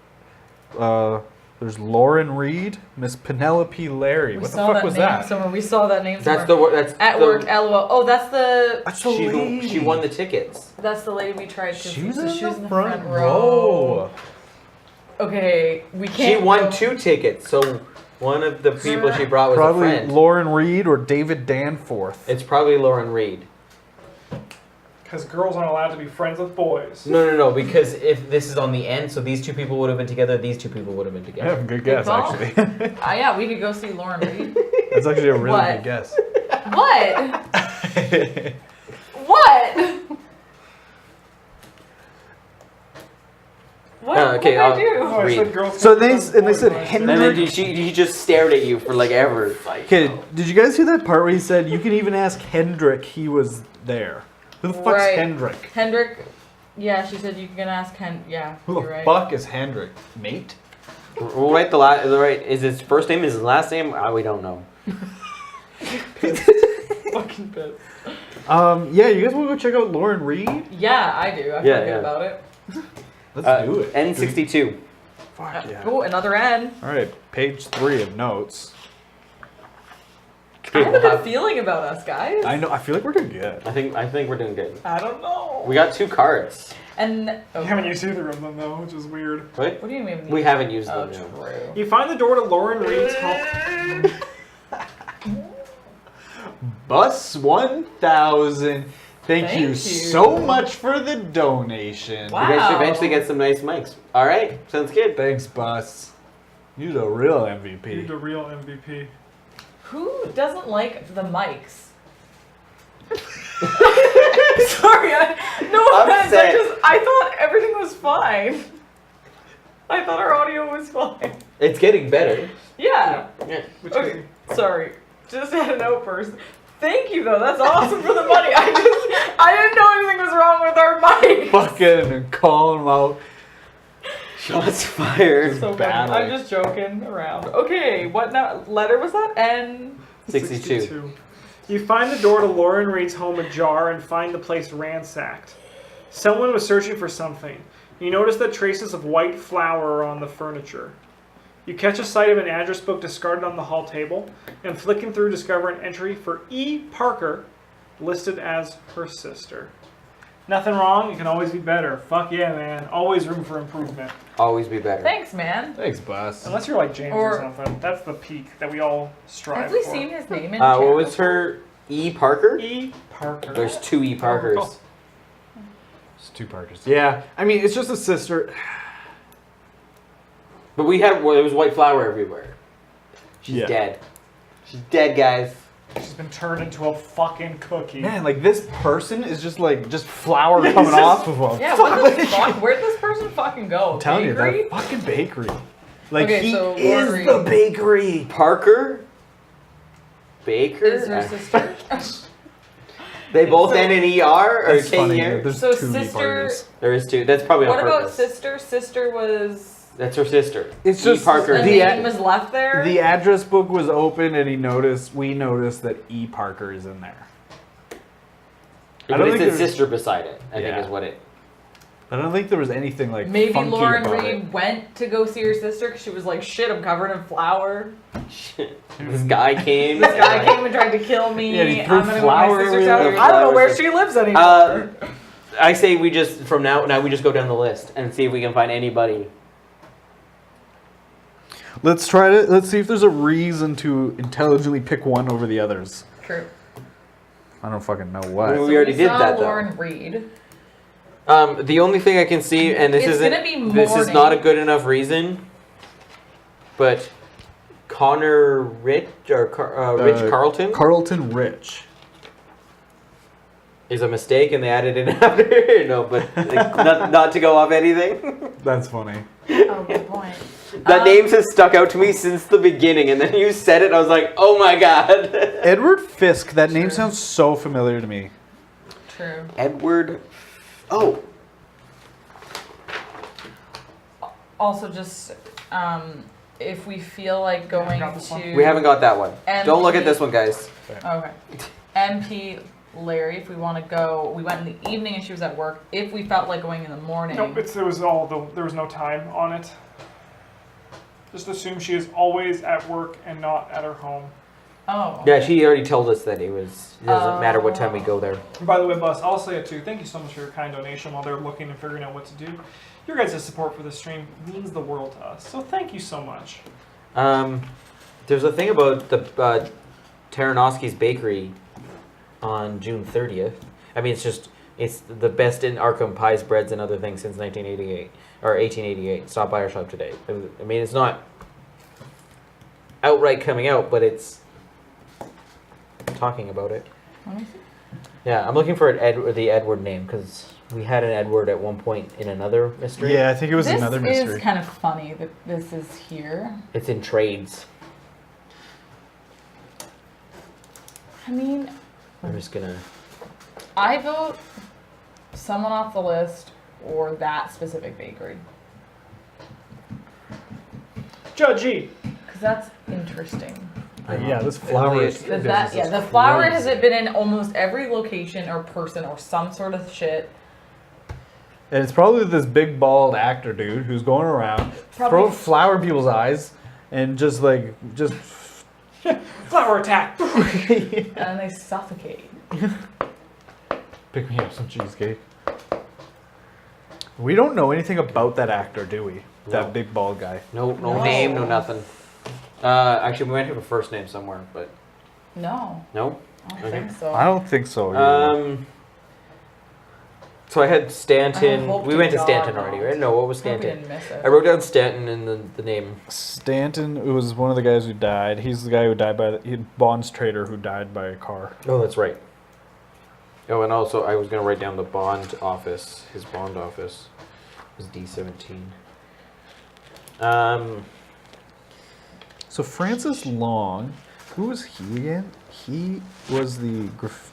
There's Lauren Reed, Miss Penelope Larry. What the fuck was that? Somewhere. We saw that name That's somewhere. that's At the, work, LOL. Oh, that's the... That's the lady. She won the tickets. That's the lady we tried to... She was so in she was the in the front row. row. Okay, we She can't... won go- 2 tickets, so one of the people she brought was a Probably friend. Lauren Reed or David Danforth. It's probably Lauren Reed. Because girls aren't allowed to be friends with boys. No, because if this is on the end, so these 2 people would have been together, these 2 people would have been Yeah, together. good guess, call. actually. Yeah, we could go see Lauren Reed. That's actually a really What? good guess. What? What? What? Okay, what did I do? Oh, I Reed. said girls So can't be they- friends with and they boys, said but I Henry- And then he just stared at you for like ever. Okay, did you guys hear that part where he said you can even ask Hendrik? He was there. Who the fuck's Right. Hendrik? Hendrik, yeah, she said you can ask yeah, Who you're the right. fuck is Hendrik? Mate? We'll write right. Is his first name? Is his last name? We don't know. fucking bit. Yeah, you guys want to go check out Lauren Reed? Yeah, I do. I feel Yeah, good yeah. about it. Let's do it. N62. Fuck yeah. Oh, another N. All right, page 3 of notes. I have a We'll good have- feeling about us, guys. I know. I feel like we're doing good. I think we're doing good. I don't know. We got 2 cards. And You haven't used either of them though, which is weird. Right? what do you mean? We haven't used Oh, them. No. true. You find the door to Lauren Reed's home. Bus 1000. Thank you Thank you. so much for the donation. Wow. You guys should eventually get some nice mics. All right, sounds good. Thanks, Bus. You're the real You're MVP. the real MVP. Who doesn't like the mics? Sorry, no I'm offense. upset. I thought everything was fine. I thought our audio was fine. It's getting better. Yeah. Yeah. Which Okay. Sorry. Just had a note first. Thank you though. That's awesome for the money. I didn't know anything was wrong with our mic. Fucking call him out. Shots fired. So funny. Battle. I'm just joking around. Okay, what now? Letter was that? N. 62. You find the door to Lauren Reed's home ajar and find the place ransacked. Someone was searching for something. You notice that traces of white flour are on the furniture. You catch a sight of an address book discarded on the hall table, and flicking through discover an entry for E. Parker, listed as her sister. Nothing wrong, you can always be better. Fuck yeah, man. Always room for improvement. Always be better. Thanks, man. Thanks, Bus. Unless you're like James or Or- something. That's the peak that we all strive Have we for. seen his name in What chat? was her E. Parker? E. Parker. There's 2 E. Parkers. Oh. It's 2 Parkers. Yeah, I mean, it's just a sister. But we had, well, there was white flour everywhere. She's Yeah. dead. She's dead, guys. She's been turned into a fucking cookie. Man, like this person is just flour coming off of them. Yeah, what the fuck? Where'd this person fucking go? I'm telling you, Bakery? that fucking bakery. Like, Okay, he so is Lauren the Reed. bakery. Parker? Baker? Is her sister? They both So- end in ER or That's funny. KER? There's So 2 sister- Parkers. There is 2. That's probably on What about purpose. sister? Sister was. That's her sister. It's E. just Parker. The The name a- was left there. The address book was open, and we noticed that E. Parker is in there. I But don't it think said there's- sister beside it, I think Yeah. is what it. I don't think there was anything like Maybe funky Lauren about Reed it. went to go see her sister because she was like, "Shit, I'm covered in flour." Shit. This guy came. This guy came and tried to kill me. Yeah, he threw I'm gonna go to flour my sister's everywhere. house. I don't know where Flowers. she lives anymore. I say we just from now we just go down the list and see if we can find anybody. Let's see if there's a reason to intelligently pick one over the others. True. I don't fucking know I what. mean, we already did saw that, though. Lauren Reed. The only thing I can see, and this It's isn't, gonna be this is morning. not a good enough reason, but Connor Rich or Rich Carlton Carlton Rich. is a mistake, and they added it after. No, but like, not to go off anything. That's funny. Oh, good point. That name has stuck out to me since the beginning, and then you said it, I was like, oh my god. Edward Fisk. That name Sure. sounds so familiar to me. True. Edward. Oh, Also, just if we feel like going got this one. to. we haven't got that one. Don't look at MP. this one, guys. Okay. MP Larry, if we want to go, we went in the evening and she was at work. If we felt like going in the morning. Nope, there was no time on it. Just assume she is always at work and not at her home. Oh. Yeah, she already told us that it doesn't matter what time we go there. And by the way, Bus, I'll say it too. Thank you so much for your kind donation while they're looking and figuring out what to do. Your guys' support for the stream means the world to us. So thank you so much. There's a thing about the Taranowski's Bakery on June 30th. I mean, it's the best in Arkham pies, breads, and other things since 1988 or 1888. Stop by our shop today. I mean, it's not outright coming out, but it's talking about it. Let me see. Yeah, I'm looking for the Edward name because we had an Edward at one point in another mystery. Yeah, I think it was This another is mystery. kind of funny that this is here. It's in trades. I mean, I'm just gonna. I vote someone off the list or that specific bakery. Judge E. Because that's interesting. Yeah, this flower is. Because that, yeah, the flower has been in almost every location or person or some sort of shit. And it's probably this big bald actor dude who's going around throwing flour in people's eyes and just Flower attack. And then they suffocate. pick me up some cheesecake. We don't know anything about that actor, do we? No. That big bald guy. No No. name, no nothing. Actually, we might have a first name somewhere, but No. no. I don't Okay. think so. I don't think so. either. So I had I Stanton. hope We to went to God Stanton not. already, right? No, what was I hope we Stanton? didn't miss it. I wrote down Stanton in the name. Stanton was one of the guys who died. He's the guy who died by he bonds trader who died by a car. Oh, that's right. Oh, and also I was gonna write down the bond office. His bond office was D17. So Francis Long, who was he again? He was the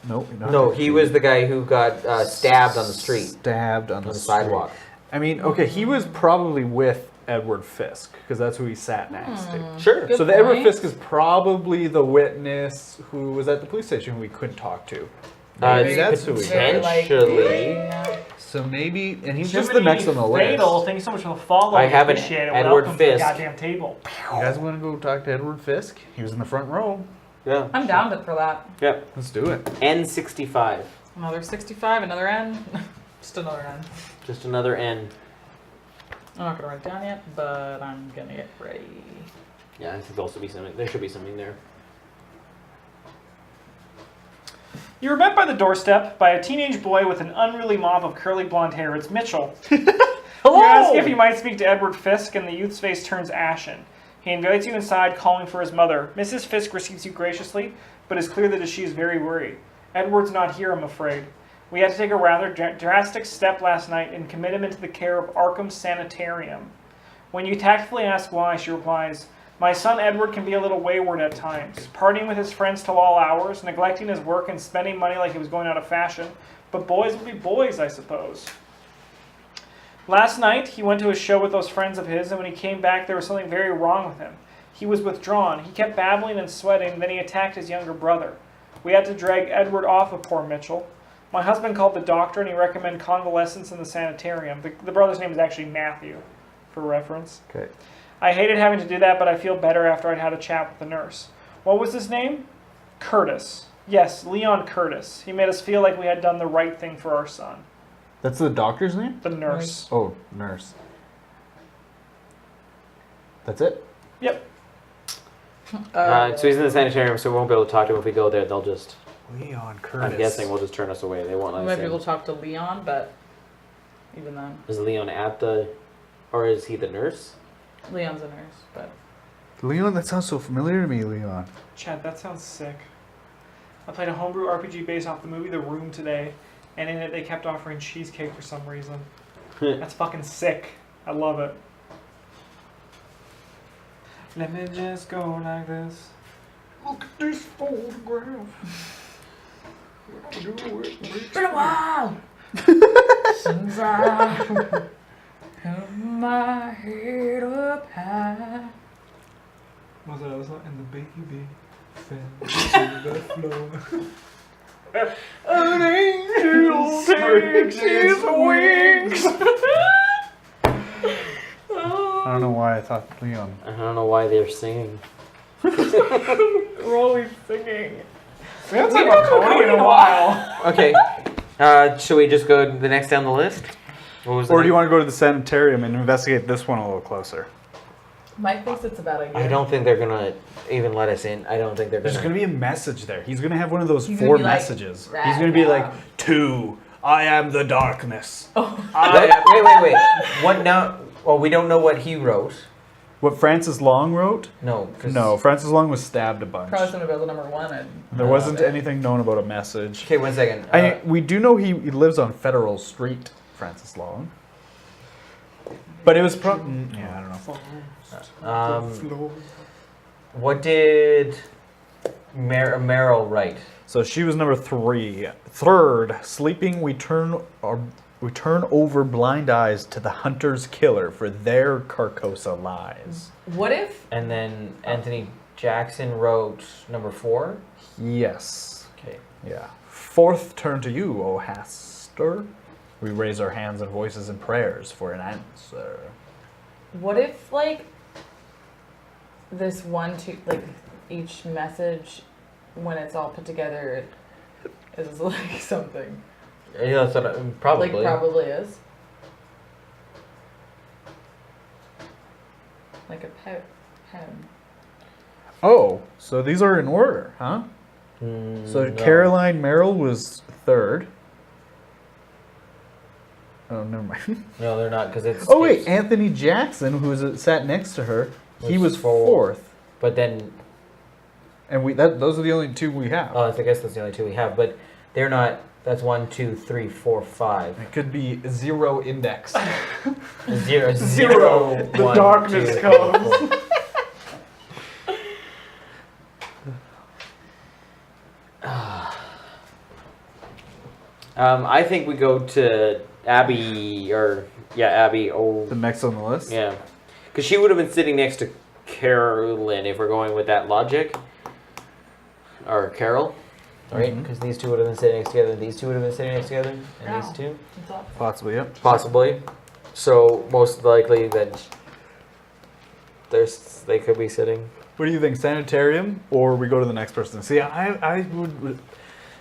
No, he was the guy who got stabbed on the street, Stabbed on on the the street. sidewalk. I mean, okay, he was probably with Edward Fisk because that's who he sat next to. Sure. Good So the Edward point. Fisk is probably the witness who was at the police station who we couldn't talk to. Maybe that's who he Very was. Potentially. yeah. So maybe, and he's just the next on the Fatal. list. Thank you so much for the follow. I have an Appreciate it. Edward Welcome Fisk. to the goddamn table. You guys want to go talk to Edward Fisk? He was in the front row. Yeah. I'm down for that. Yep. Let's do it. N65. Another 65, another N. Just another N. Just another N. I'm not gonna write it down yet, but I'm gonna get ready. Yeah, I think there'll also be something. There should be something there. You were met by the doorstep by a teenage boy with an unruly mop of curly blonde hair. It's Mitchell. Hello! You ask if you might speak to Edward Fisk, and the youth's face turns ashen. He invites you inside, calling for his mother. Mrs. Fisk receives you graciously, but it's clear that she is very worried. Edward's not here, I'm afraid. We had to take a rather drastic step last night and commit him into the care of Arkham Sanitarium. When you tactfully ask why, she replies, "My son Edward can be a little wayward at times, partying with his friends till all hours, neglecting his work and spending money like he was going out of fashion. But boys will be boys, I suppose." Last night, he went to a show with those friends of his, and when he came back, there was something very wrong with him. He was withdrawn. He kept babbling and sweating, and then he attacked his younger brother. We had to drag Edward off of poor Mitchell. My husband called the doctor, and he recommended convalescence in the sanitarium. The brother's name is actually Matthew, for reference. Okay. I hated having to do that, but I feel better after I'd had a chat with the nurse. What was his name? Curtis. Yes, Leon Curtis. He made us feel like we had done the right thing for our son. That's the doctor's name? The nurse. Oh, nurse. That's it? Yep. So he's in the sanitarium, so we won't be able to talk to him if we go there. They'll just, Leon Curtis. I'm guessing, will just turn us away. They won't We let might us be able in. to talk to Leon, but even then, Is Leon at the, or is he the nurse? Leon's a nurse, but Leon, that sounds so familiar to me, Leon. Chad, that sounds sick. I played a homebrew RPG based off the movie The Room today, and in it they kept offering cheesecake for some reason. That's fucking sick. I love it. Let me just go like this. Look at this photograph. it's been a while since I held my head up high. Was that also and the baby fell to the floor. An angel takes his wings. I don't know why I thought Leon. I don't know why they're singing. We're always singing. We haven't talked about Cody in a while. Okay. Should we just go the next down the list? What was the Or do you name? want to go to the sanitarium and investigate this one a little closer? Mike thinks it's a bad idea. I don't think they're gonna even let us in. I don't think they're There's gonna. going to be a message there. He's going to have one of those He's gonna four be like, messages. "Rat He's going to be like, down." 2, I am the darkness. Wait. What now? Well, we don't know what he wrote. What Francis Long wrote? No. 'Cause- No, Francis Long was stabbed a bunch. Probably something about the number one. And There wasn't anything known about a message. Okay, 1 second. We do know he lives on Federal Street, Francis Long. But it was yeah, I don't know. What did Meryl write? So she was number 3. Third, sleeping, we turn over blind eyes to the hunter's killer, for there Carcosa lies. what if And then Anthony Jackson wrote number 4. Yes. Okay. Yeah. Fourth, turn to you, O Hastur. We raise our hands and voices in prayers for an answer. What if, like, this one, two, like, each message, when it's all put together, is like something? Yeah, that's what probably. Like, probably is. Like a pen. Oh, so these are in order, huh? So No. Caroline Merrill was third. Oh, never mind. No, they're not because it's. Oh wait, it's- Anthony Jackson, who sat next to her, he Was was fourth. fourth, But then, and those are the only two we have. I guess that's the only two we have. But they're not. That's 1, 2, 3, 4, 5. It could be zero index. Zero. The One, darkness 2, comes. 4. I think we go to Abby, Abby. Oh, The next on the list. yeah, because she would have been sitting next to Carolyn if we're going with that logic, or Carol, right? Mhm. Because these two would have been sitting next together, and these two would have been sitting next together, and Yeah. these two It's all- Possibly, yep. possibly. So most likely that they could be sitting. What do you think, sanitarium, or we go to the next person? See, I would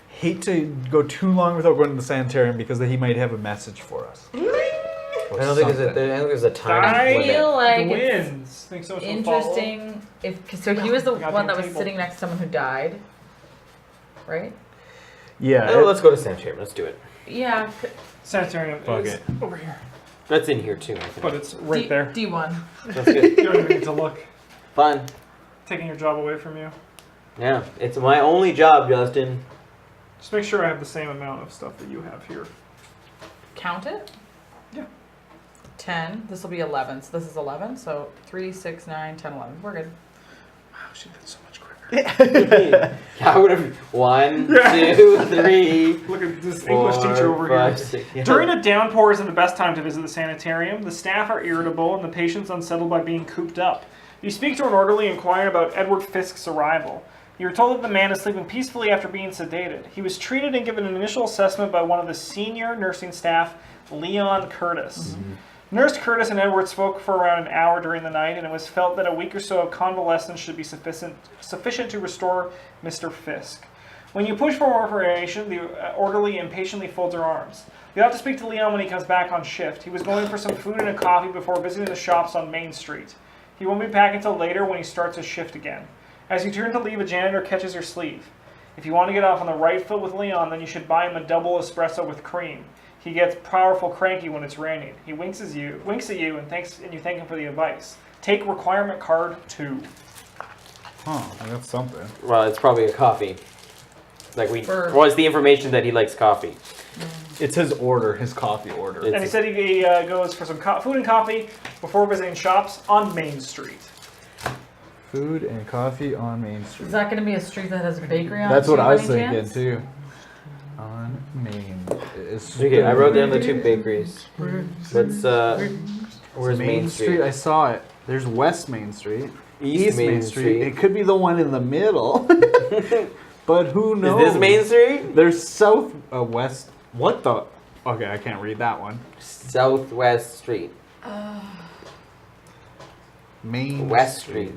hate to go too long without going to the sanitarium because he might have a message for us. I don't think there's a time I limit. feel like it's wins. Think so much for follow. interesting. So he was the We got one the that was table. sitting next to someone who died, right? Yeah. Oh, let's go to sanitarium. Let's do it. Yeah. Sanitarium Fuck is it. over here, That's in here too. I think. but it's right there. D1. That's good. You don't even need to look. Fun. Taking your job away from you. Yeah, it's my only job, Justin. Just make sure I have the same amount of stuff that you have here. Count it. Yeah. 10. This will be 11. So this is 11. So 3, 6, 9, 10, 11. We're good. Wow, she did so much quicker. I would have 1, Yeah. 2, 3. Look at this 4, English teacher over 5, here. 6. Yeah. During a downpour isn't the best time to visit the sanitarium. The staff are irritable and the patients unsettled by being cooped up. You speak to an orderly inquiring about Edward Fisk's arrival. You are told that the man is sleeping peacefully after being sedated. He was treated and given an initial assessment by one of the senior nursing staff, Leon Curtis. Nurse Curtis and Edward spoke for around an hour during the night, and it was felt that a week or so of convalescence should be sufficient to restore Mr. Fisk. When you push for more information, the orderly impatiently folds her arms. You'll have to speak to Leon when he comes back on shift. He was going for some food and a coffee before visiting the shops on Main Street. He won't be back until later when he starts his shift again. As you turn to leave, a janitor catches your sleeve. If you want to get off on the right foot with Leon, then you should buy him a double espresso with cream. He gets powerful cranky when it's raining. He winks at you and you thank him for the advice. Take requirement card 2. Huh, that's something. Well, it's probably a coffee. For- Well, it's the information that he likes coffee. It's his order, his coffee order. It's- And he said he goes for some food and coffee before visiting shops on Main Street. Food and coffee on Main Is Street. that going to be a street that has a bakery on it? That's what too, I was by any thinking chance? too. On Main. Okay, I wrote down the 2 bakeries. Let's, where's Main Street? I saw it. There's West Main Street. East Main Street. It could be the one in the middle. But who knows? Is this Main Street? There's South, West. What the? Okay, I can't read that one. Southwest Street. Main West Street.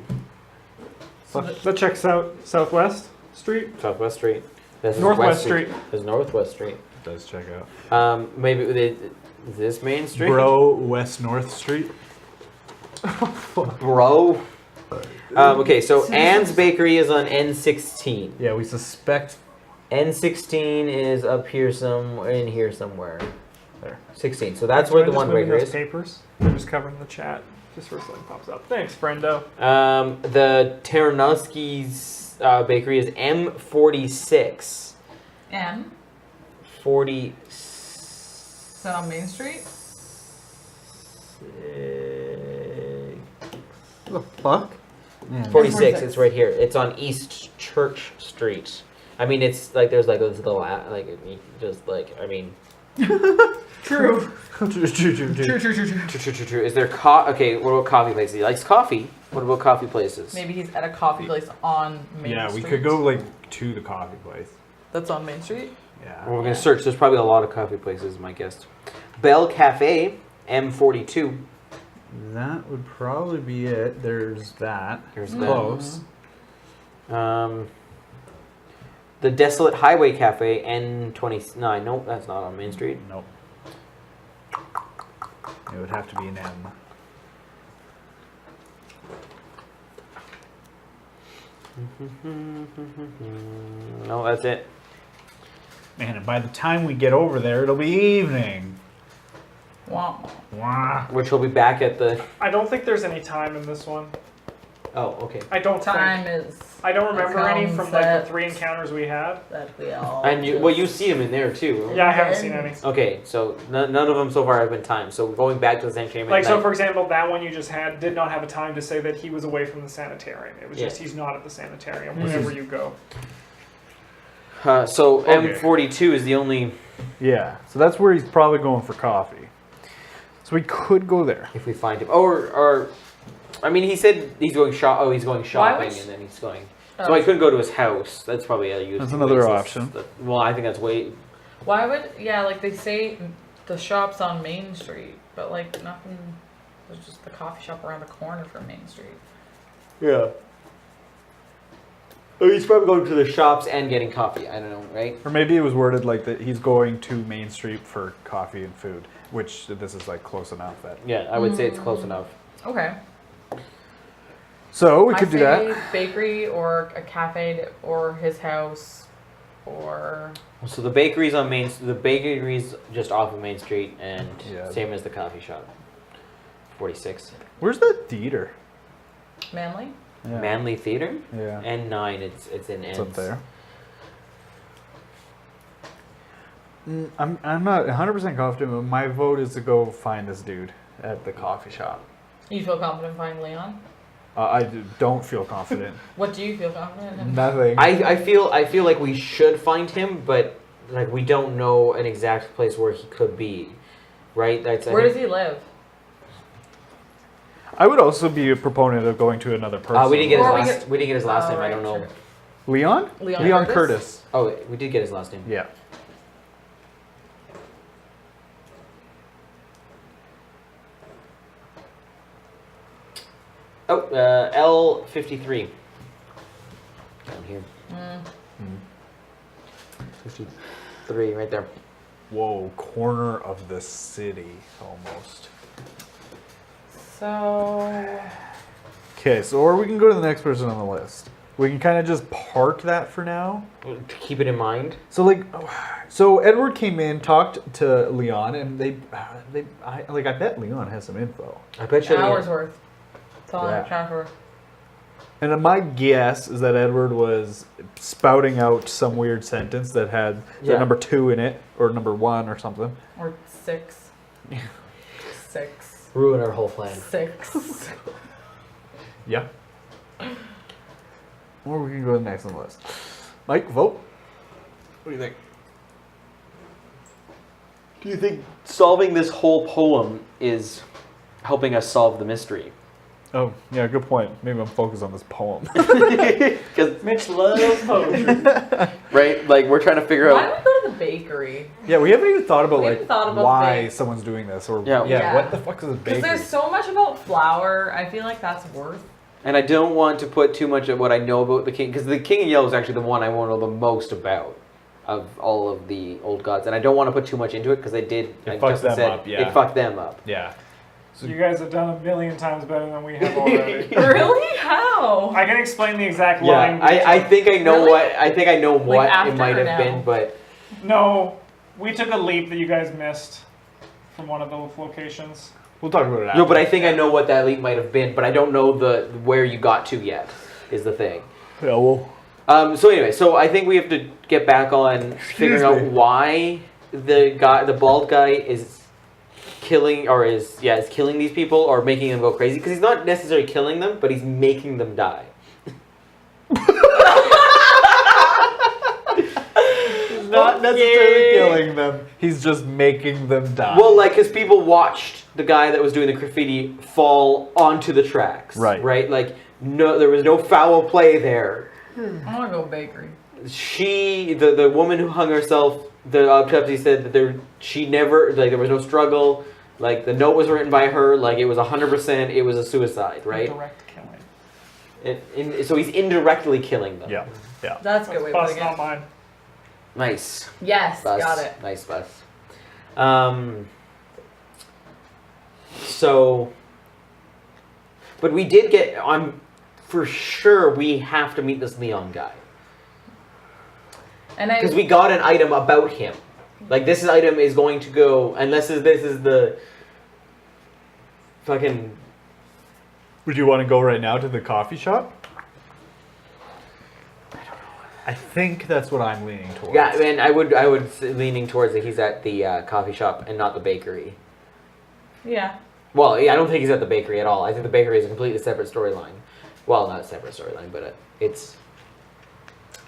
That checks out Southwest Street. Southwest Street. This is Northwest West Street. This is Northwest Street. It does check out. Maybe is this Main Street? Bro, West North Street. Bro. Okay, so Ann's Bakery is on N16. Yeah, we suspect. N16 is up here in here somewhere. There. 16. So that's where the Just one moving bakery those is. papers. They're just covering the chat. Just for something pops up. Thanks, friendo. The Taranowski's bakery is M46. M. 40. Is that on Main Street? The fuck? Yeah. 46. 46. It's right here. It's on East Church Street. I mean, it's like there's like this little just like I mean. True. True. True. Is there okay? What about coffee places? He likes coffee. What about coffee places? Maybe he's at a coffee place on Main Yeah, Street. we could go like to the coffee place. That's on Main Street? Yeah. Well, we're gonna search. There's probably a lot of coffee places. My guess. Bell Cafe, M42. That would probably be it. There's that. There's Close. that. The Desolate Highway Cafe, N29. Nope, that's not on Main Street. Nope. It would have to be an M. No, that's it. Man, and by the time we get over there, it'll be evening. Wah. Wah. Which will be back at the. I don't think there's any time in this one. Oh, okay. I don't Time think. is I don't remember any from like the concept 3 encounters we had. that we all. And you see him in there too. Yeah, I haven't seen any. Okay, so none of them so far have been timed. So going back to the sanitarium. Like, at so night- for example, that one you just had did not have a time to say that he was away from the sanitarium. It was Yeah. just he's not at the sanitarium This whenever is- you go. So Okay. M42 is the only. Yeah, so that's where he's probably going for coffee. So we could go there. If we find him, or, I mean, he said he's going he's going shopping, would and then he's going. Oh. So I couldn't go to his house. That's probably a use. That's another option. Well, I think that's way. Why would like they say the shop's on Main Street, but like nothing. There's just the coffee shop around the corner from Main Street. Yeah. Oh, he's probably going to the shops and getting coffee. I don't know, right? Or maybe it was worded like that he's going to Main Street for coffee and food, which this is like close enough that. Yeah, I would say it's close enough. Okay. So we I could do say that. bakery or a cafe or his house or So the bakery's on Main. The bakery's just off of Main Street, and Yeah. same as the coffee shop. 46. Where's the theater? Manly. Yeah. Manly Theater. Yeah. N9. It's in It's N's. up there. I'm not 100% confident, but my vote is to go find this dude at the coffee shop. You feel confident finding Leon? Don't feel confident. What do you feel confident in? Nothing. I feel like we should find him, but like we don't know an exact place where he could be, right? I Where does think- he live? I would also be a proponent of going to another person. We didn't get his Or we last. get- We didn't get his last Oh, name. I right, don't know. true. Leon? Leon Curtis? Curtis. Oh, we did get his last name. Yeah. Oh, L53. Down here. Mm. 53, right there. Whoa, corner of the city, almost. So Okay, so or we can go to the next person on the list. We can kind of just park that for now. To keep it in mind. So so Edward came in, talked to Leon, and I bet Leon has some info. I bet you. hours worth. That's all Yeah. I'm trying for. And my guess is that Edward was spouting out some weird sentence that had the Yeah. number 2 in it, or number 1 or something. Or 6. 6. Ruin our whole plan. 6. Yeah. Or we can go to the next on the list. Mike, vote. What do you think? Do you think solving this whole poem is helping us solve the mystery? Oh, yeah, good point. Maybe I'm focused on this poem. Because Mitch loves poetry. right, like we're trying to figure Why out. don't we go to the bakery? Yeah, we haven't even thought about We like haven't thought about why bake. someone's doing this, or Yeah. what the fuck is a Because bakery? there's so much about flour. I feel like that's worth. And I don't want to put too much of what I know about the king, because the king in yellow is actually the one I want to know the most about of all of the old gods, and I don't want to put too much into it because they did. It like fucks Justin them said, up, yeah. It fucked them up. Yeah. You guys have done a million times better than we have already. Really? How? I can explain the exact line. Yeah, I think I know Really? what I think I know what it after might or have now? been, but No, we took a leap that you guys missed from one of those locations. We'll talk about it after. no, but I think I know what that leap might have been, but I don't know the where you got to yet. Is the thing. Yeah, well, So anyway, so I think we have to get back on figuring out me. why the bald guy is killing is killing these people or making them go crazy, because he's not necessarily killing them, but he's making them die. he's not necessarily killing them. He's just making them die. Well, like, because people watched the guy that was doing the graffiti fall onto the tracks. Right. Right? Like, no, there was no foul play there. I want to go bakery. The woman who hung herself, the autopsy said that there was no struggle. Like, the note was written by her. Like, it was 100%. It was a suicide, right? Direct killing. So he's indirectly killing them. yeah. That's a good way of Bus, putting not it. mine. Nice. Yes, Bus. got it. Nice bus. So, but we did get. I'm for sure we have to meet this Leon guy. And I because we got an item about him. Like this item is going to go unless this is the fucking. Would you want to go right now to the coffee shop? I think that's what I'm leaning towards. Yeah, and I would leaning towards that he's at the coffee shop and not the bakery. yeah. Well, yeah, I don't think he's at the bakery at all. I think the bakery is a completely separate storyline. Well, not a separate storyline, but it's.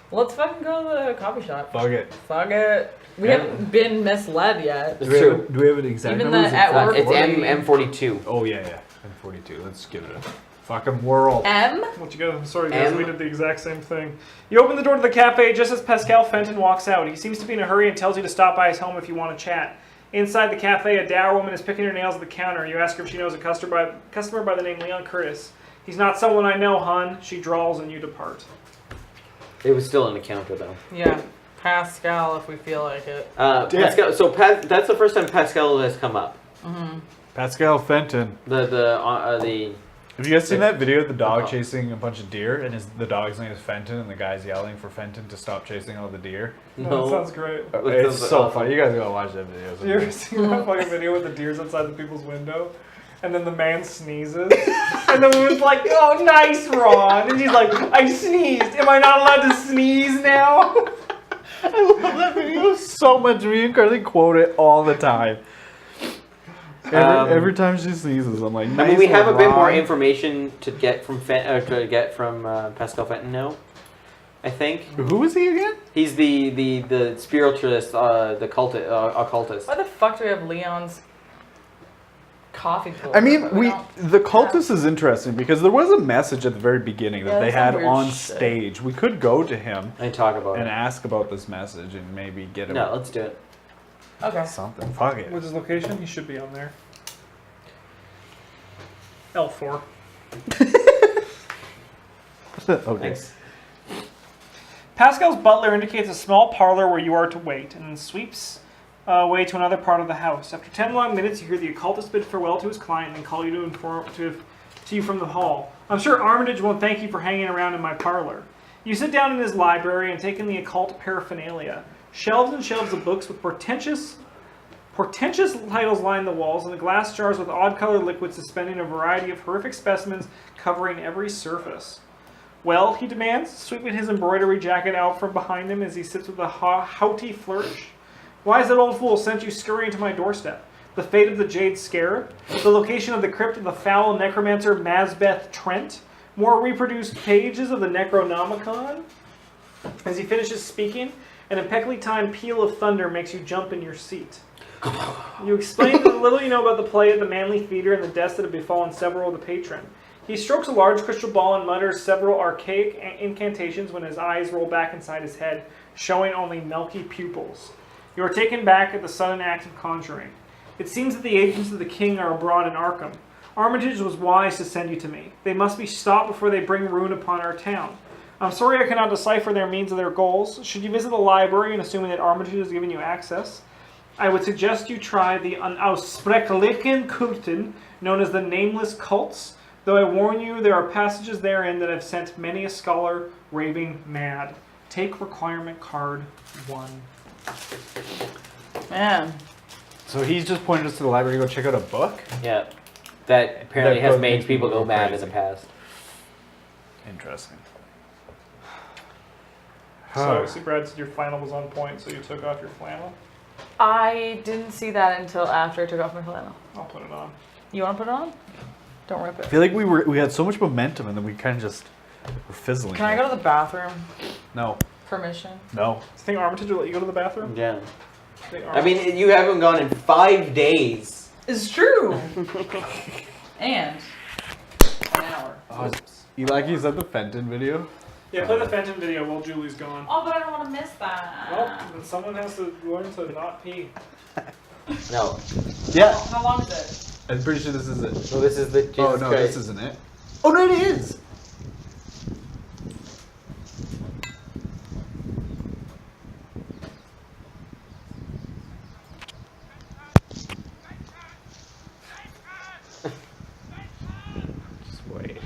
Let's fucking go to the coffee shop. Fuck it. Fuck it. We Yeah. haven't been misled yet. It's true. Do we have an exact Even number? the at work- It's M42. Oh yeah. M42. Let's give it a fucking whirl. M? What you got? I'm sorry, guys. M. We did the exact same thing. You open the door to the cafe just as Pascal Fenton walks out. He seems to be in a hurry and tells you to stop by his home if you want to chat. Inside the cafe, a dour woman is picking her nails at the counter. You ask her if she knows a customer by the name Leon Curtis. He's not someone I know, hon. She drawls and you depart. It was still an encounter though. Yeah. Pascal, if we feel like it. Pascal. So that's the first time Pascal has come up. Pascal Fenton. The Have you guys seen that video of the dog chasing a bunch of deer, and the dog's name is Fenton, and the guy's yelling for Fenton to stop chasing all the deer? That sounds great. It's so funny. You guys gotta watch that video. You ever seen that fucking video with the deers outside the people's window? And then the man sneezes. And the woman's like, oh, nice, Ron. And she's like, I sneezed. Am I not allowed to sneeze now? I love that video so much. Me and Carly quote it all the time. Every time she sneezes, I'm like, nice. I mean, we have a bit more Ron. information to get from Pascal Fenton now. I think Who is he again? he's the spiritualist, the occultist. Why the fuck do we have Leon's coffee tool? I mean, But the cultist is interesting because there was a message at the very beginning that Yeah, they that's some had weird on shit. stage. We could go to him And talk about and it. ask about this message and maybe get him No, let's do it. Okay. something. Fuck it. What's his location? He should be on there. L4. Okay. Thanks. Pascal's butler indicates a small parlor where you are to wait, and then sweeps away to another part of the house. After 10 long minutes, you hear the occultist bid farewell to his client and call you to inform to you from the hall. I'm sure Armitage won't thank you for hanging around in my parlor. You sit down in his library and take in the occult paraphernalia. Shelves and shelves of books with portentous titles line the walls, and the glass jars with odd-colored liquids suspending a variety of horrific specimens covering every surface. Well, he demands, sweeping his embroidery jacket out from behind him as he sits with a haughty flourish. Why has that old fool sent you scurrying to my doorstep? The fate of the Jade Scarab? The location of the crypt of the foul necromancer Mazbeth Trent? More reproduced pages of the Necronomicon? As he finishes speaking, an impeccably timed peal of thunder makes you jump in your seat. You explain the little you know about the play at the Manly Theatre and the deaths that have befallen several of the patron. He strokes a large crystal ball and mutters several archaic incantations when his eyes roll back inside his head, showing only milky pupils. You are taken back at the sudden act of conjuring. It seems that the agents of the king are abroad in Arkham. Armitage was wise to send you to me. They must be stopped before they bring ruin upon our town. I'm sorry I cannot decipher their means of their goals. Should you visit the library and assuming that Armitage has given you access, I would suggest you try the Unaussprechlichen Kulten, known as the Nameless Cults, though I warn you there are passages therein that have sent many a scholar raving mad. Take requirement card 1. Man. So he's just pointed us to the library to go check out a book? Yeah, that apparently That has book made makes people people go mad in crazy. the past. Interesting. So, see, Brad said your flannel was on point, so you took off your flannel. I didn't see that until after I took off my flannel. I'll put it on. You want to put it on? Don't rip I it. feel like we had so much momentum and then we kind of just were fizzling. Can I go to the bathroom? No. Permission. No. Do you think Armitage will let you go to the bathroom? Yeah. Think I mean, you haven't gone in 5 days. It's true. And an hour. Oh, you like is that the Fenton video? Yeah, play the Fenton video while Julie's gone. Oh, but I don't want to miss that. Well, then someone has to learn to not pee. No. Yeah. How long is it? I'm pretty sure this is it. So this is the Jesus Oh no, Christ. this isn't it. Oh no, it is. Just wait.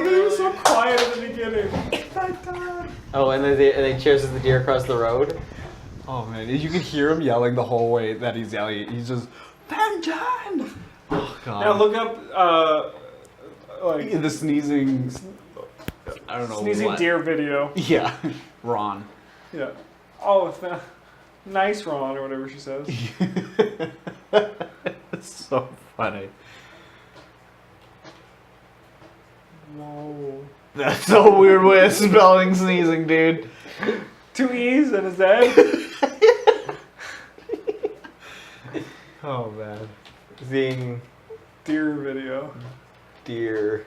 They were so quiet at the beginning. Nighttime. Oh, and then they chases the deer across the road. Oh man, you can hear him yelling the whole way that he's yelling. He's just Benjamin. Oh god. Now look up like the sneezing. I don't know. sneezing what. deer video. Yeah, Ron. Yeah. Oh, it's not nice, Ron, or whatever she says. It's so funny. Whoa. That's a weird way of spelling sneezing, dude. 2 E's and a Z. Oh man. Zing. Deer video. Deer.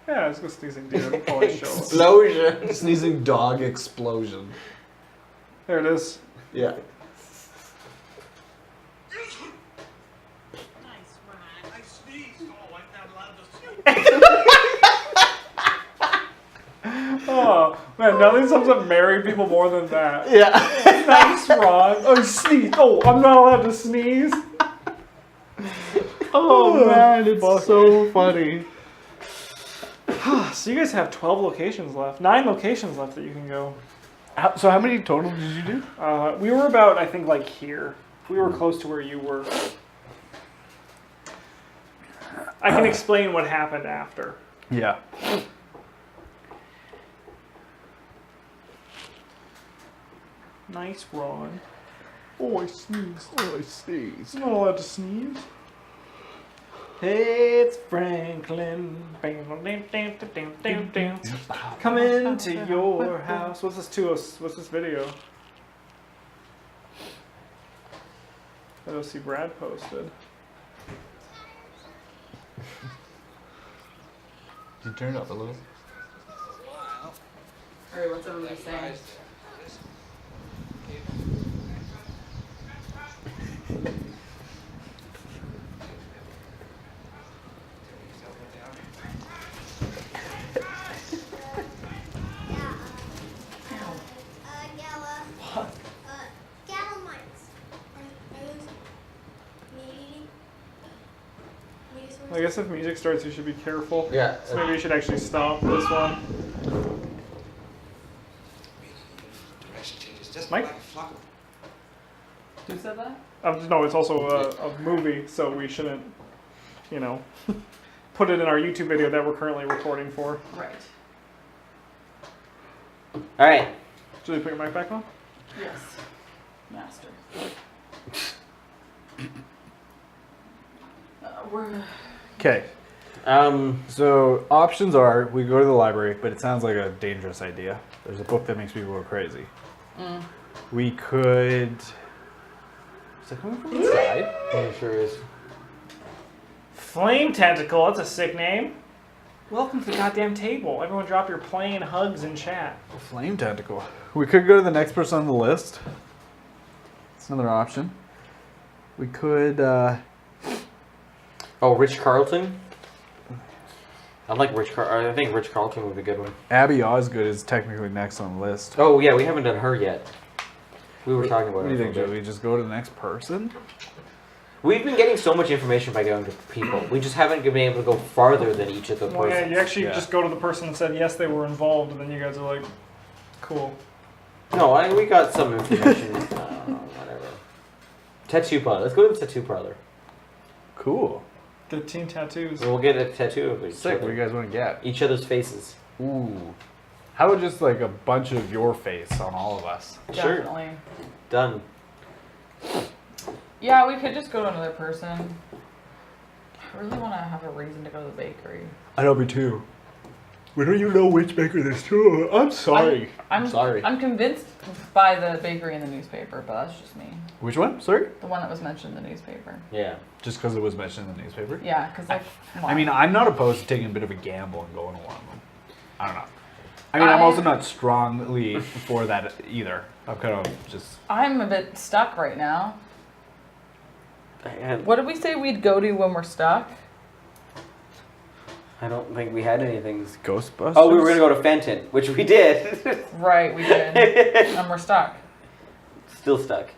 Yeah, let's go sneezing deer. We'll call it show. Explosion. Sneezing dog explosion. There it is. Yeah. Nice, Ron. I sneezed. Oh, I'm not allowed to sneeze. Oh, man, nothing sums up married people more than that. Yeah. Nice, Ron. Oh, sneeze. Oh, I'm not allowed to sneeze. Oh man, it's so funny. So you guys have 12 locations left. 9 locations left that you can go. So how many total did you do? We were about, I think, like here. We were close to where you were. I can explain what happened after. Yeah. Nice, Ron. Oh, I sneezed. Oh, I sneezed. I'm not allowed to sneeze. It's Franklin. Come into your house. What's this to us? What's this video? I don't see Brad posted. You turn it up a little. Alright, what's everybody saying? I guess if music starts, you should be careful. Yeah. So maybe you should actually stop this one. Mike? Who said that? No, it's also a movie, so we shouldn't, put it in our YouTube video that we're currently recording for. Right. All right. Should we put your mic back on? Yes. Master. We're... Okay. So options are we go to the library, but it sounds like a dangerous idea. There's a book that makes people go crazy. We could. Is that coming from inside? it sure is. Flame Tentacle, that's a sick name. Welcome to the goddamn table. Everyone drop your plain hugs in chat. A flame tentacle. We could go to the next person on the list. It's another option. We could. Oh, Rich Carlton. I like Rich Carlton. I think Rich Carlton would be a good one. Abby Osgood is technically next on the list. Oh yeah, we haven't done her yet. We were talking about What it. do you think? a little Should we just go to the next person? bit. We've been getting so much information by going to people. We just haven't been able to go farther than each of the Well, yeah, persons. you actually Yeah. just go to the person and said yes, they were involved, and then you guys are like, cool. No, we got some information. Whatever. Tattoo parlor. Let's go to the tattoo parlor. Cool. Get team tattoos. We'll get a tattoo of each Sick. What do you other. guys want to get? Each other's faces. Ooh. How about just like a bunch of your face on all of us? Sure. Definitely. Done. Yeah, we could just go to another person. I really want to have a reason to go to the bakery. I know, me too. We don't even know which baker there's two. I'm sorry. I'm sorry. I'm convinced by the bakery in the newspaper, but that's just me. Which one? Sorry? The one that was mentioned in the newspaper. Yeah. Just because it was mentioned in the newspaper? Yeah, because like, come I on. mean, I'm not opposed to taking a bit of a gamble and going to one of them. I don't know. I mean, I'm I- also not strongly for that either. I'm kind of just. I'm a bit stuck right now. And What did we say we'd go to when we're stuck? I don't think we had anything. Ghostbusters? Oh, we were gonna go to Fenton, which we did. Right, we did. And we're stuck. Still stuck.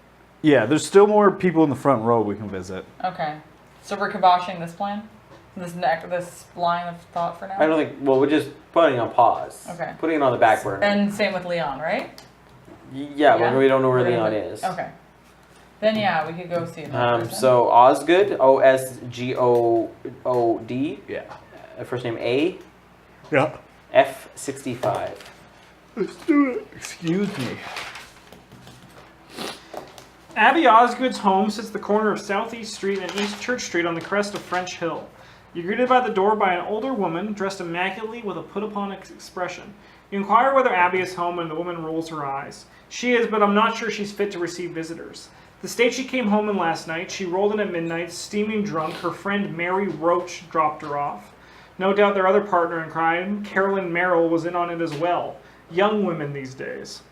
Yeah, there's still more people in the front row we can visit. Okay. So we're kiboshing this plan? this line of thought for now? I don't think. Well, we're just putting it on pause. Okay. Putting it on the back burner. And same with Leon, right? Yeah, Yeah? but we don't know where We're Leon gonna- is. Okay. Then yeah, we could go see another person. So Osgood, Osgood. Yeah. First name A, Yeah. F65. Let's do it. Excuse me. Abby Osgood's home sits at the corner of Southeast Street and East Church Street on the crest of French Hill. You're greeted by the door by an older woman dressed immaculately with a put-upon expression. You inquire whether Abby is home and the woman rolls her eyes. She is, but I'm not sure she's fit to receive visitors. The state she came home in last night, she rolled in at midnight, steaming drunk. Her friend Mary Roach dropped her off. No doubt their other partner in crime, Carolyn Merrill, was in on it as well. Young women these days.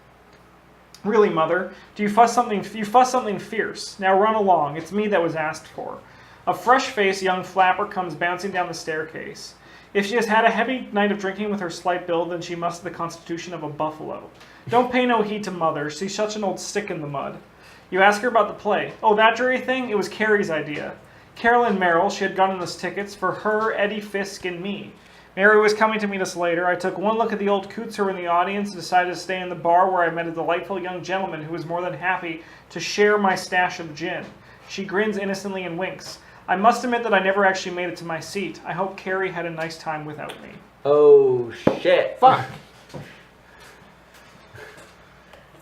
Really, Mother, you fuss something fierce. Now run along. It's me that was asked for. A fresh-faced young flapper comes bouncing down the staircase. If she has had a heavy night of drinking with her slight build, then she must have the constitution of a buffalo. Don't pay no heed to Mother. She's such an old stick in the mud. You ask her about the play. Oh, that jury thing? It was Carrie's idea. Carolyn Merrill, she had gotten us tickets for her, Eddie Fisk, and me. Mary was coming to meet us later. I took one look at the old coots who were in the audience and decided to stay in the bar where I met a delightful young gentleman who was more than happy to share my stash of gin. She grins innocently and winks. I must admit that I never actually made it to my seat. I hope Carrie had a nice time without me. Oh, shit. Fuck.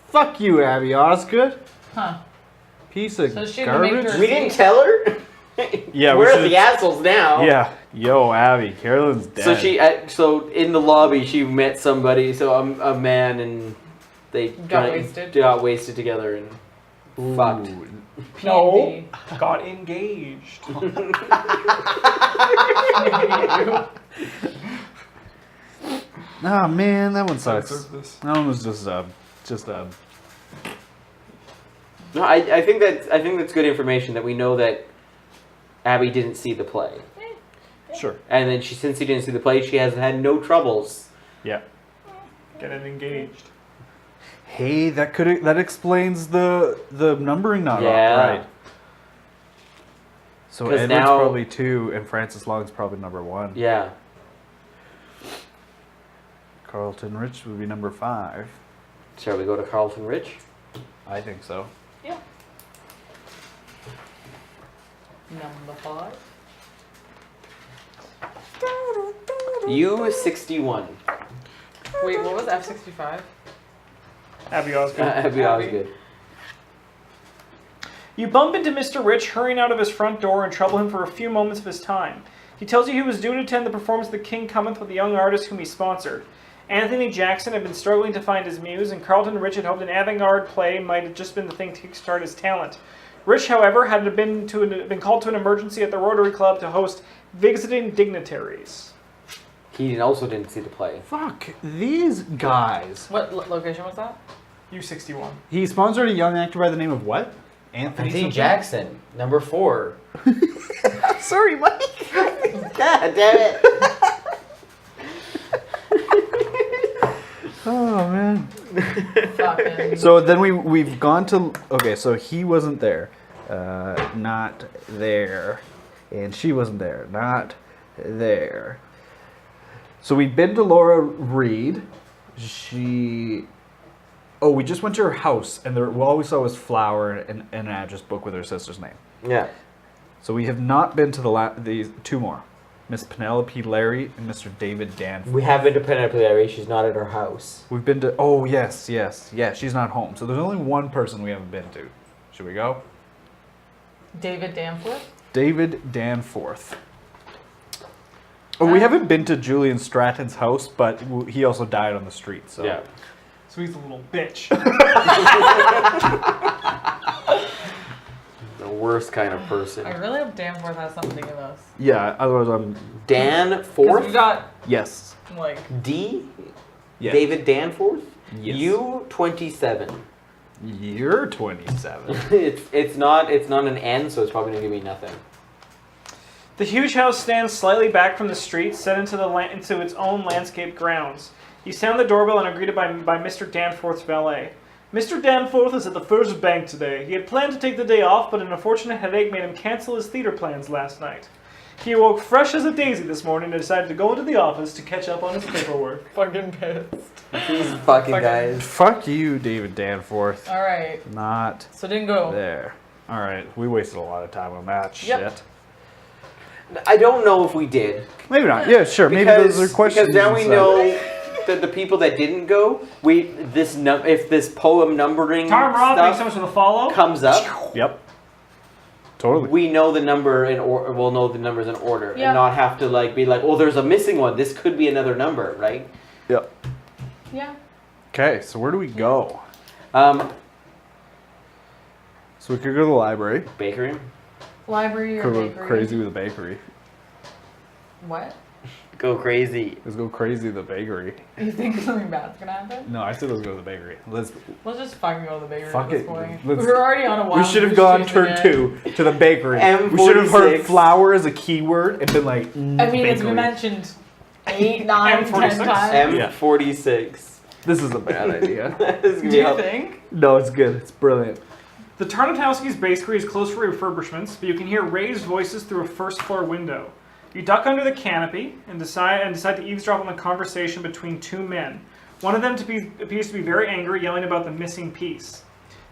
Fuck you, Abby Osgood. Huh. Piece of So she garbage. made her- We didn't tell her? Yeah, We're should- the assholes now. Yeah. Yo, Abby. Carolyn's dead. So in the lobby, she met somebody, so a man, and they Got wasted. got wasted together and fucked. Ooh. No, got engaged. Oh man, that one Sorry, sucks. this. That one was just No, I think that's good information that we know that Abby didn't see the play, sure. and then since she didn't see the play, she has had no troubles. Yeah. Getting engaged. Hey, that explains the numbering not Yeah. right. So 'Cause Edward's now- probably 2, and Francis Long's probably number 1. Yeah. Carlton Rich would be number 5. Shall we go to Carlton Rich? I think so. Yeah. Number 5. U61. Wait, what was F65? Abby Osgood. That'd be always good. You bump into Mr. Rich hurrying out of his front door and trouble him for a few moments of his time. He tells you he was due to attend the performance of The King Cometh with the young artist whom he sponsored. Anthony Jackson had been struggling to find his muse, and Carlton Rich had hoped an avant-garde play might have just been the thing to kickstart his talent. Rich, however, had been called to an emergency at the Rotary Club to host visiting dignitaries. He also didn't see the play. Fuck these guys. What location was that? U61. He sponsored a young actor by the name of what? Anthony something? Jackson, number 4. Sorry, Mike. God damn it. Oh man. Fucking. So then we've gone to so he wasn't there, not there, and she wasn't there, not there. So we've been to Laura Reed. We just went to her house, and all we saw was flower and an address book with her sister's name. Yeah. So we have not been to these 2 more, Miss Penelope Larry and Mr. David Danforth. We have been to Penelope Larry. She's not at her house. We've been to yes, she's not home. So there's only one person we haven't been to. Should we go? David Danforth? David Danforth. Oh, we haven't been to Julian Stratton's house, but he also died on the street. So Yeah. So he's a little bitch. The worst kind of person. I really hope Danforth has something to give us. Yeah. Otherwise, I'm Dan 'Cause Forth? we got, yes. like, D? Yes. David Danforth? Yes. U27. You're 27. it's not an N, so it's probably gonna give me nothing. The huge house stands slightly back from the street, set into its own landscaped grounds. You sound the doorbell and are greeted by Mr. Danforth's valet. Mr. Danforth is at the First Bank today. He had planned to take the day off, but an unfortunate headache made him cancel his theater plans last night. He awoke fresh as a daisy this morning and decided to go into the office to catch up on his paperwork. Fucking pissed. These fucking guys. Fuck you, David Danforth. All right. Not So didn't go. there. All right, we wasted a lot of time on that Yep. shit. I don't know if we did. Maybe not. Yeah, sure. Maybe those are questions. Because now we inside. know that the people that didn't go, if this poem numbering Tom Roth, thanks so stuff much for the follow. comes up, Yep. Totally. we know the number in or we'll know the numbers in order Yeah. and not have to be like, oh, there's a missing one. This could be another number, right? Yep. Yeah. Okay, so where do we go? So we could go to the library. Bakery. Library or Could go bakery. crazy with the bakery. What? Go crazy. Let's go crazy with the bakery. You think something bad's gonna happen? No, I said let's go to the bakery. Let's Let's just fucking go to the bakery Fuck at this it. point. Let's- We're already on a wild we should have goose gone chase turn again. 2 to the bakery. M46. We should have heard flour as a keyword and been like, I mean, it's bakery. been mentioned 8, 9, 10 M46? times. M46. This is a bad idea. This is gonna Do be you help- think? No, it's good. It's brilliant. The Tarnatowski's bakery is closed for refurbishments, but you can hear raised voices through a first floor window. You duck under the canopy and decide to eavesdrop on the conversation between two men. One of them appears to be very angry, yelling about the missing piece.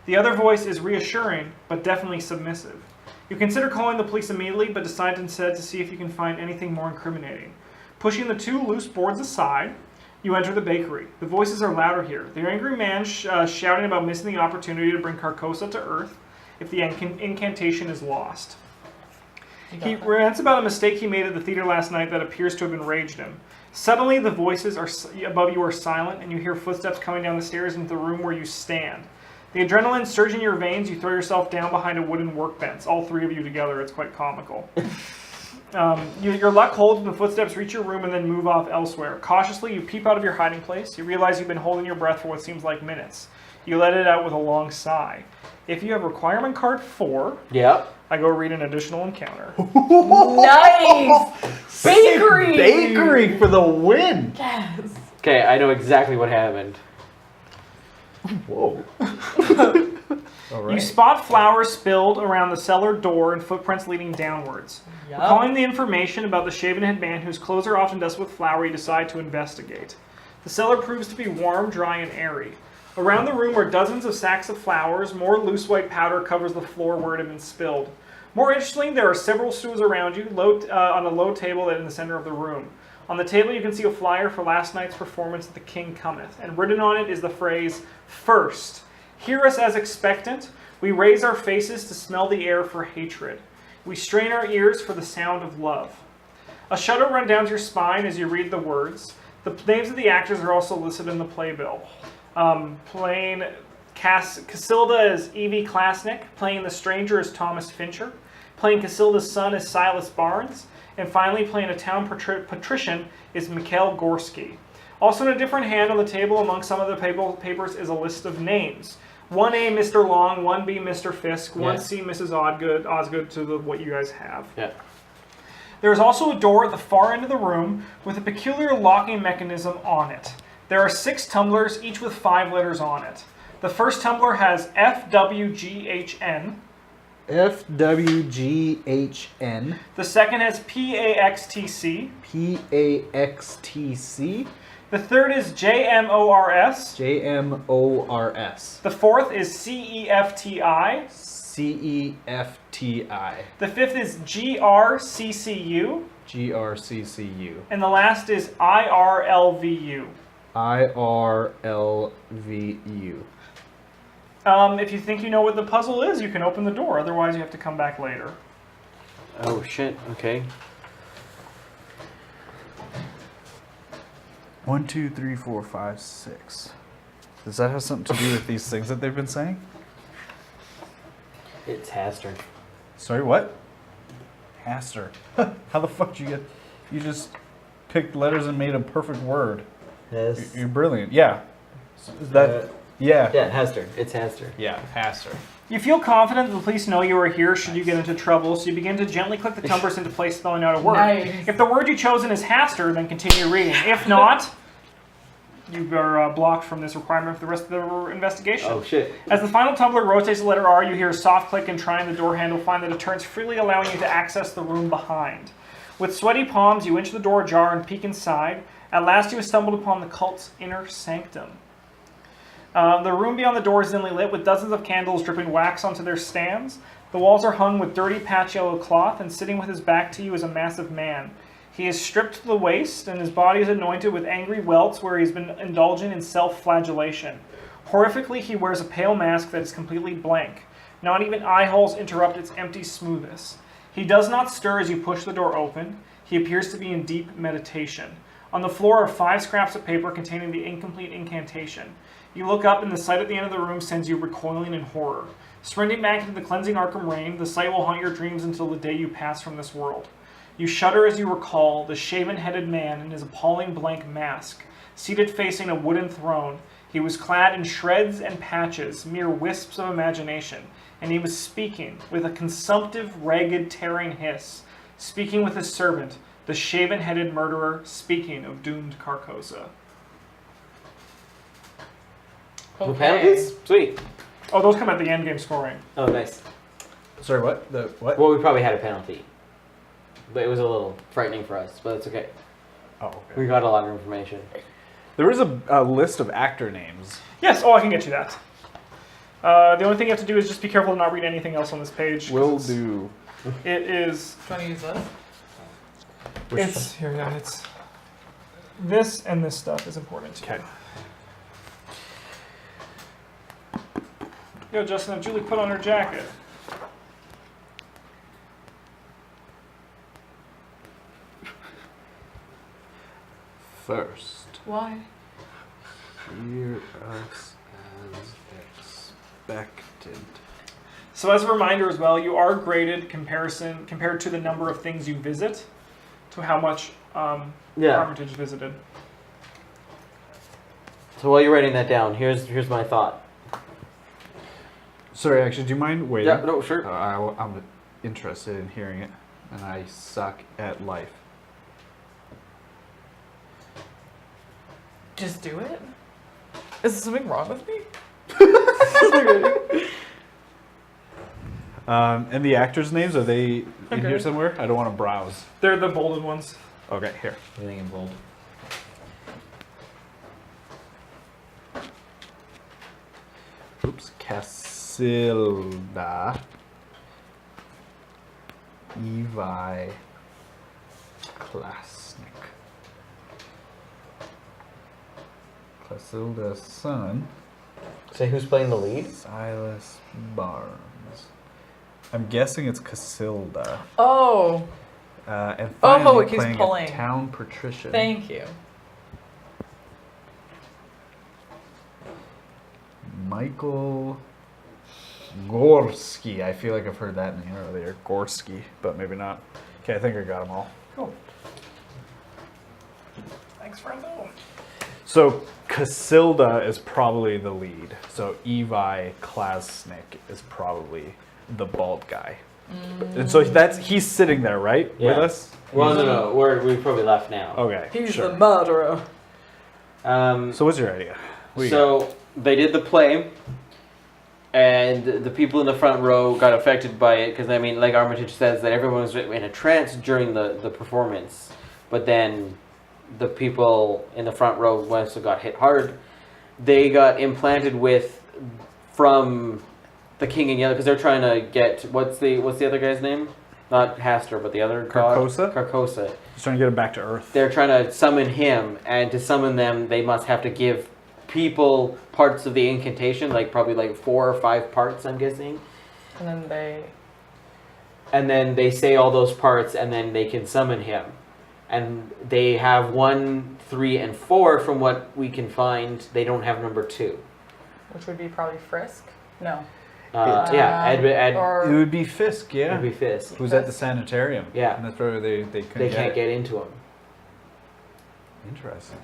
The other voice is reassuring, but definitely submissive. You consider calling the police immediately, but decide instead to see if you can find anything more incriminating. Pushing the two loose boards aside, you enter the bakery. The voices are louder here. The angry man shouting about missing the opportunity to bring Carcosa to Earth if the incantation is lost. He rants about a mistake he made at the theater last night that appears to have enraged him. Suddenly, the voices above you are silent, and you hear footsteps coming down the stairs into the room where you stand. The adrenaline surging in your veins, you throw yourself down behind a wooden workbench. All three of you together, it's quite comical. Your luck holds when the footsteps reach your room and then move off elsewhere. Cautiously, you peep out of your hiding place. You realize you've been holding your breath for what seems like minutes. You let it out with a long sigh. If you have requirement card 4, Yep. I go read an additional encounter. Nice! Bakery! Bakery for the win. Yes. Okay, I know exactly what happened. Whoa. All right. You spot flowers spilled around the cellar door and footprints leading downwards. Yup. Recalling the information about the shaven-head man whose clothes are often dusted with flour, you decide to investigate. The cellar proves to be warm, dry, and airy. Around the room are dozens of sacks of flowers. More loose white powder covers the floor where it had been spilled. More interestingly, there are several stools around you, on a low table in the center of the room. On the table, you can see a flyer for last night's performance at The King Cometh, and written on it is the phrase, "First, hear us as expectant. We raise our faces to smell the air for hatred. We strain our ears for the sound of love." A shudder runs down your spine as you read the words. The names of the actors are also listed in the playbill. Playing Casilda is Evie Klasnick. Playing the stranger is Thomas Fincher. Playing Casilda's son is Silas Barnes. And finally, playing a town patrician is Mikhail Gorski. Also in a different hand on the table among some of the papers is a list of names. 1A, Mr. Long, 1B, Mr. Fisk, 1C, Mrs. Osgood to what you guys have. Yeah. There is also a door at the far end of the room with a peculiar locking mechanism on it. There are 6 tumblers, each with 5 letters on it. The first tumbler has FWGHN. FWGHN. The second has PAXTC. PAXTC. The third is JMORS. JMORS. The fourth is CEFTI. CEFTI. The fifth is GRCCU. GRCCU. And the last is IRLVU. IRLVU. If you think you know what the puzzle is, you can open the door. Otherwise, you have to come back later. Oh shit. Okay. 1, 2, 3, 4, 5, 6. Does that have something to do with these things that they've been saying? It's Haster. Sorry, what? Haster. How the fuck did you get? You just picked letters and made a perfect word. Yes. You're brilliant. Yeah. Is that? Yeah. Yeah, Haster. It's Haster. Yeah, Haster. You feel confident that the police know you are here should you get into trouble, so you begin to gently click the tumblers into place, spelling out a word. Nice. If the word you've chosen is Haster, then continue reading. If not, you are blocked from this requirement for the rest of the investigation. Oh shit. As the final tumbler rotates the letter R, you hear a soft click and trying the door handle, find that it turns freely, allowing you to access the room behind. With sweaty palms, you inch the door ajar and peek inside. At last, you have stumbled upon the cult's inner sanctum. The room beyond the door is dimly lit with dozens of candles dripping wax onto their stands. The walls are hung with dirty patch yellow cloth, and sitting with his back to you is a massive man. He is stripped to the waist, and his body is anointed with angry welts where he's been indulging in self-flagellation. Horrifically, he wears a pale mask that is completely blank. Not even eye holes interrupt its empty smoothness. He does not stir as you push the door open. He appears to be in deep meditation. On the floor are 5 scraps of paper containing the incomplete incantation. You look up, and the sight at the end of the room sends you recoiling in horror. Sprinting back into the cleansing Arkham rain, the sight will haunt your dreams until the day you pass from this world. You shudder as you recall the shaven-headed man in his appalling blank mask, seated facing a wooden throne. He was clad in shreds and patches, mere wisps of imagination, and he was speaking with a consumptive, ragged, tearing hiss, speaking with his servant, the shaven-headed murderer, speaking of doomed Carcosa. Blue penalties? Sweet. Oh, those come at the end game scoring. Oh, nice. Sorry, what? The what? Well, we probably had a penalty. But it was a little frightening for us, but it's okay. Oh, okay. We got a lot of information. There is a list of actor names. Yes, I can get you that. The only thing you have to do is just be careful to not read anything else on this page. Will do. It is... Do you want to use this? It's... Here, yeah, it's... This and this stuff is important to you. Yo, Justin, have Julie put on her jacket? First, Why? hear us as expected. So as a reminder as well, you are graded compared to the number of things you visit to how much Armitage visited. So while you're writing that down, here's my thought. Sorry, actually, do you mind waiting? Yeah, no, sure. I'm interested in hearing it, and I suck at life. Just do it? Is there something wrong with me? And the actors' names, are they in Okay. here somewhere? I don't want to browse. They're the bolded ones. Okay, here. Everything in bold. Oops. Casilda. Evi. Klasnik. Casilda's son. Say who's playing the lead? Silas Barnes. I'm guessing it's Casilda. Oh, And Oh, finally he's playing pulling. a town patrician. thank you. Michael Gorski. I feel like I've heard that name earlier. Gorski, but maybe not. Okay, I think I got them all. Cool. Thanks for knowing. So Casilda is probably the lead. So Evi Klasnik is probably the bald guy. And so he's sitting there, right? Yeah. With us? Well, no, we probably left now. Okay. He's sure. the murderer. So what's your idea? What do you So they did the play, and the people in the front row got affected by it because, I mean, like Armitage says, that everyone was in a trance during the performance, but then the people in the front row also got hit hard. They got implanted with from the King in Yellow because they're trying to get what's the other guy's name? Not Hastur, but the other Carcosa? god. Carcosa. Just trying to get him back to Earth. They're trying to summon him, and to summon them, they must have to give people parts of the incantation, like probably like 4 or 5 parts, I'm guessing. And then they say all those parts, and then they can summon him. And they have 1, 3, and 4 from what we can find. They don't have number 2. which would be probably Frisk? No. Yeah, Ed It Or would be Fisk, yeah. would be Fisk. Who's at the sanitarium. Yeah. And that's where they couldn't They can't get into him. Interesting.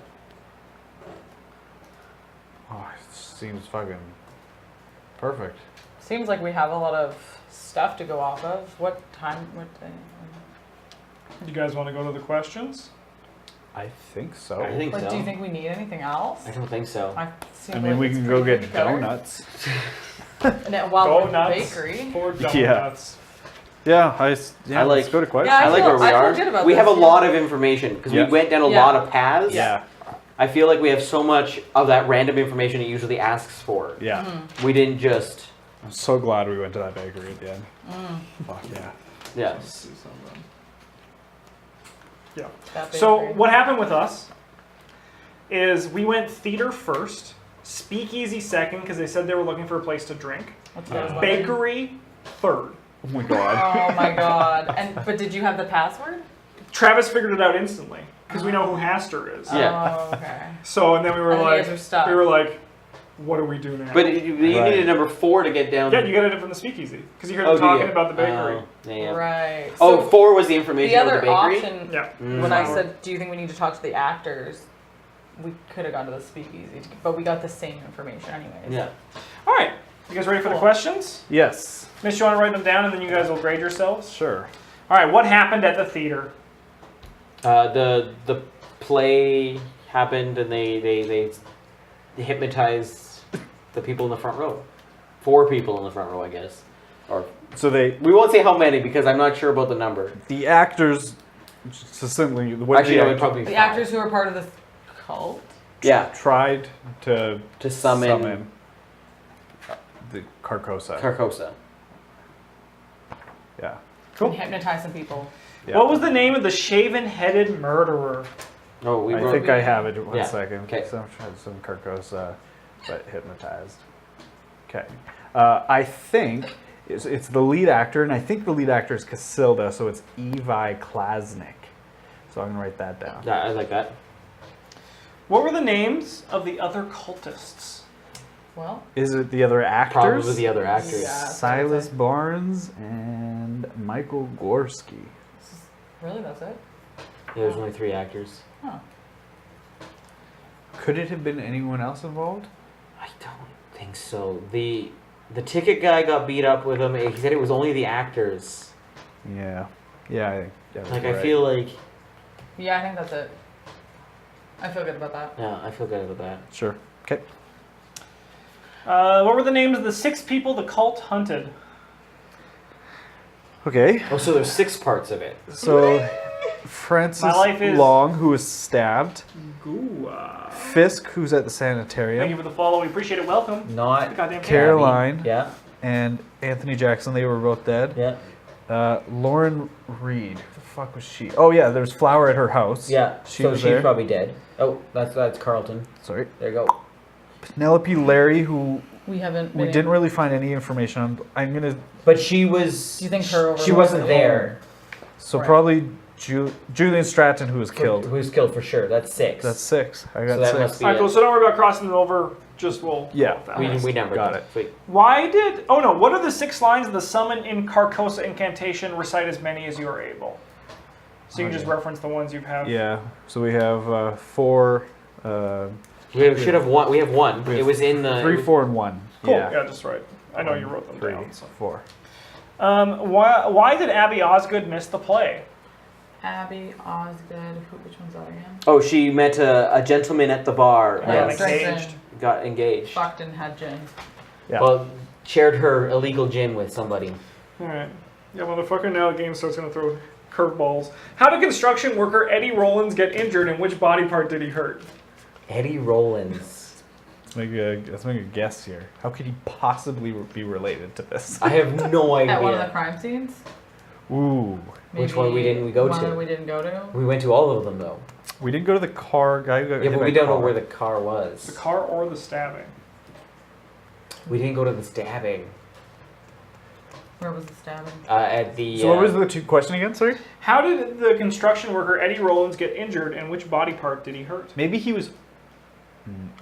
Oh, it seems fucking perfect. seems like we have a lot of stuff to go off of. What day? You guys want to go to the questions? I think so. I think Like, so. do you think we need anything else? I don't think so. Seems I mean, like we it's can go pretty get cookie cutter. donuts. And then while we're at the Donuts. bakery. Or Yeah. donuts. Yeah, I let's like- go to questions. Yeah, I like where we I feel are. good about We this, have a yeah. lot of information because Yeah. we went down a Yeah. lot of paths. Yeah. I feel like we have so much of that random information it usually asks for. Yeah. Mm-hmm. We didn't just. I'm so glad we went to that bakery at the end. Fuck yeah. Yeah. Let's see something. Yeah. That So bakery. what happened with us is we went theater first, speakeasy second because they said they were looking for a place to drink, What's yours, Lennon? bakery third. Oh my god. Oh my god. But did you have the password? Travis figured it out instantly because we know who Haster is. Yeah. Oh, okay. So and then we were And then you like, guys were stuck. what do we do now? But you Right. needed number 4 to get down. yeah, you got it from the speakeasy because you heard Oh, them do talking you? about the bakery. Oh, yeah. Right. Oh, So 4 was the information the about other the bakery. option, Yeah. when I Mm. said, do you think we need to talk to the actors? We could have gone to the speakeasy, but we got the same information anyways. Yeah. All right, you guys ready for the Cool. questions? Yes. Miss, you want to write them down and then you guys will grade yourselves? Sure. All right, what happened at the theater? The play happened and they hypnotized the people in the front row. 4 people in the front row, I guess. Or So we won't say how many because I'm not sure about the number. the actors, succinctly, what Actually, the no, it actors probably The 5. actors who are part of the cult? Yeah, tried to to summon the Carcosa. Carcosa. Yeah. Cool. And hypnotize some people. Yeah. What was the name of the shaven-headed murderer? Oh, we I wrote. think I have it. One Yeah. second. Okay. Some Carcosa, but hypnotized. Okay. I think it's the lead actor, and I think the lead actor is Casilda, so it's Evi Klasnik. So I'm gonna write that down. Yeah, I like that. What were the names of the other cultists? Well, Is it the other actors? Probably the other actors. Yeah. Silas Barnes and Michael Gorski. really, that's it? Yeah, there's only 3 actors. Huh. Could it have been anyone else involved? I don't think so. The ticket guy got beat up with him. He said it was only the actors. Yeah. Yeah. Like I feel like Yeah, I think that's it. I feel good about that. yeah, I feel good about that. Sure. Okay. What were the names of the 6 people the cult hunted? Okay. Oh, so there's 6 parts of it. So Francis My life is- Long, who was stabbed. Ooh, Fisk, who's at the thank you sanitarium. for the follow. We appreciate it. Welcome. Not Goddamn Caroline Yeah, and Anthony Jackson, they were both dead. yeah, Lauren Reed. Who the fuck was she? Oh yeah, there's Flower at her house. yeah. She so was she's there. probably dead. Oh, that's Carlton. Sorry. There you go. Penelope Larry, who We haven't. we been didn't really find any information on. I'm gonna. But she was. Do you think her over? She wasn't there. So Right. probably Julian Stratton, who was killed. Who was killed for sure? That's 6. That's 6. I got So that 6. must be All right, it. cool. So don't worry about crossing it over. Just we'll. Yeah. go with that. We never Got did. it. Sweet. Why did? Oh no! What are the 6 lines of the summon in Carcosa incantation? Recite as many as you are able. So you can just Okay. reference the ones you have. Yeah. So we have 4. Should have one. We have one. We have It was in the. 3, 4, and 1. Cool. Yeah. Yeah, just right. I know you wrote them 3, down. So. 4. Why did Abby Osgood miss the play? Abby Osgood. Which one's that again? Oh, she met a gentleman at the bar. Yeah, and like- Drinks engaged. and got engaged. Fucked and had gin. Yeah. Well, shared her illegal gin with somebody. All right. Yeah, motherfucker. Now the game starts gonna throw curveballs. How did construction worker Eddie Rollins get injured, and which body part did he hurt? Eddie Rollins. Let's make a guess here. How could he possibly be related to this? I have no idea. At one of the crime scenes. Ooh. Which one we didn't go one to? that we didn't go to. We went to all of them though. We didn't go to the car guy. Who got Yeah, hit but by we a don't know car. where the car The was. car or the stabbing? We didn't go to the stabbing. Where was the stabbing? At the. So what was the question again? Sorry. How did the construction worker Eddie Rollins get injured, and which body part did he hurt? Maybe he was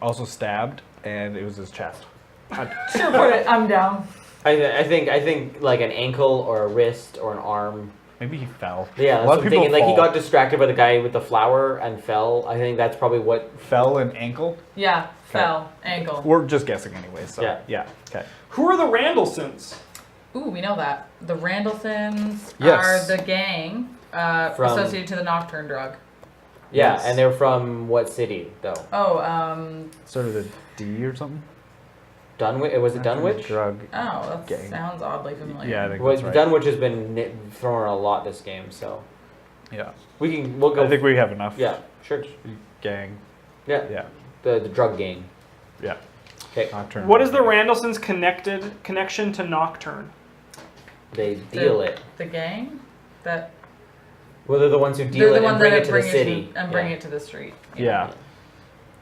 also stabbed, and it was his chest. Sure, put it. I'm down. I think like an ankle or a wrist or an arm. Maybe he fell. Yeah, a that's lot what of I'm people thinking. Like he fall. got distracted by the guy with the flower and fell. I think that's probably what. Fell and ankle. Yeah, fell, ankle. We're just guessing anyway. So Yeah. Okay. Who are the Randallsons? Ooh, we know that. The Randallsons Yes. are the gang From- associated to the Nocturne drug. Yeah, Yes. and they're from what city though? Oh, Sort of the D or something. Dunwich? Was it Dunwich? Drug. Oh, that Gang. sounds oddly familiar. Yeah, I think Well, that's right. Dunwich has been thrown a lot this game, so Yeah. we'll go. I think we have enough. Yeah, sure. Gang. Yeah, Yeah. the drug gang. Yeah. Okay, Nocturne. What is the Randallsons' connection to Nocturne? they deal it. The gang? That Well, they're the ones who they're deal the it and ones bring that it to the bring city. and bring it to the street. Yeah.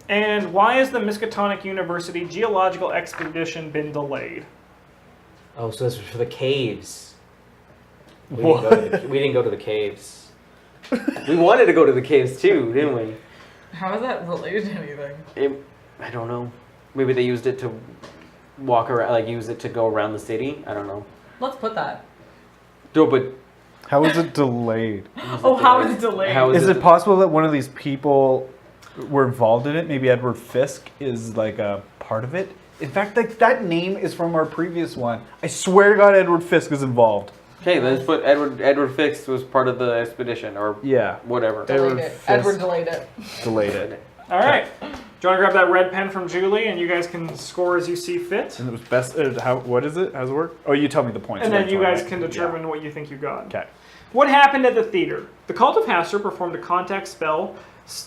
And why has the Miskatonic University Geological Expedition been delayed? Oh, so this was for the caves. We What? we didn't go to the caves. We wanted to go to the caves too, didn't we? How is that related to anything? I don't know. Maybe they used it to walk around, like use it to go around the city. I don't know. Let's put that. No, but How is it delayed? Oh, how is it delayed? How Is it possible that one of these people were involved in it? Maybe Edward Fisk is like a part of it? In fact, that name is from our previous one. I swear to God, Edward Fisk is involved. Okay, let's put Edward Fix was part of the expedition or Yeah. whatever. Delayed Edward it. Fisk. Edward delayed it. Delayed it. All right. Do you want to grab that red pen from Julie, and you guys can score as you see fit? And it was best. What is it? How's it work? Oh, you tell me the points. And then right, you guys right? can determine what you think you got. Okay. What happened at the theater? The Cult of Hastur performed a contact spell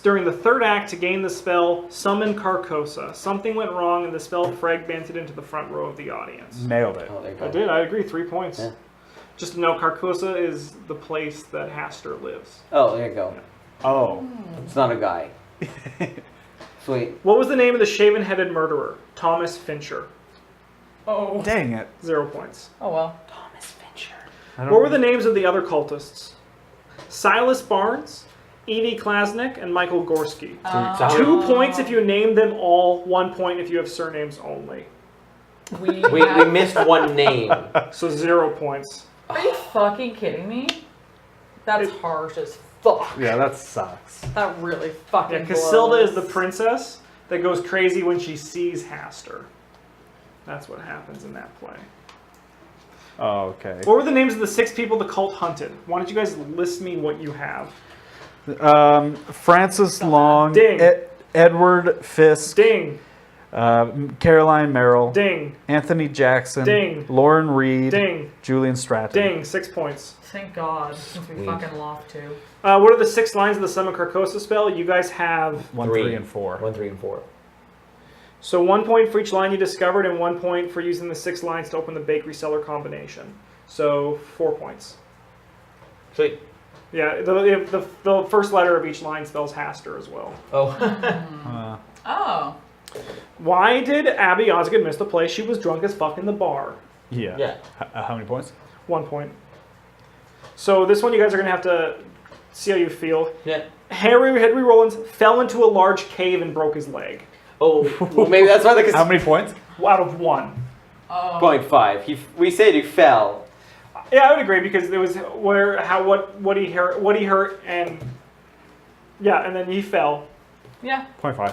during the third act to gain the spell Summon Carcosa. Something went wrong and the spell fragmented into the front row of the audience. Nailed it. Oh, there you I go. did, I agree, 3 points. Yeah. Just to know, Carcosa is the place that Hastur lives. Oh, there you go. Oh. It's not a guy. Sweet. What was the name of the shaven-headed murderer? Thomas Fincher. Oh. Dang it. 0 points. Oh well. Thomas Fincher. I What were the names of the other cultists? Silas Barnes, Evie Klasnick, and Michael Gorski. So 2 points if you name them all, 1 point if you have surnames only. we missed one name. So 0 points. Are you fucking kidding me? That's harsh as fuck. Yeah, that sucks. That really fucking Yeah, Casilda is the blows. princess that goes crazy when she sees Hastur. That's what happens in that play. Oh, okay. What were the names of the 6 people the cult hunted? Why don't you guys list me what you have? Francis Long, Ding. Edward Fisk, Ding, Caroline Merrill, ding, Anthony Jackson, Ding. Lauren Reed, ding, Julian Stratton. ding. 6 points. Thank God, since we fucking lost two. What are the 6 lines of the Summon Carcosa spell? You guys have 1, 3. 3, and 4. 1, 3, and 4. so 1 point for each line you discovered, and 1 point for using the 6 lines to open the bakery cellar combination. So 4 points. Sweet. Yeah, the first letter of each line spells Hastur as well. Oh. Oh. Why did Abby Osgood miss the play? She was drunk as fuck in the bar. Yeah. Yeah. How many points? 1 point. So this one you guys are going to have to see how you feel. Yeah. Henry Rollins fell into a large cave and broke his leg. Oh, well, maybe that's why How many points? Out of 1. Oh. 0.5. We said he fell. Yeah, I would agree because it was what he hurt and yeah, and then he fell. Yeah. 0.5.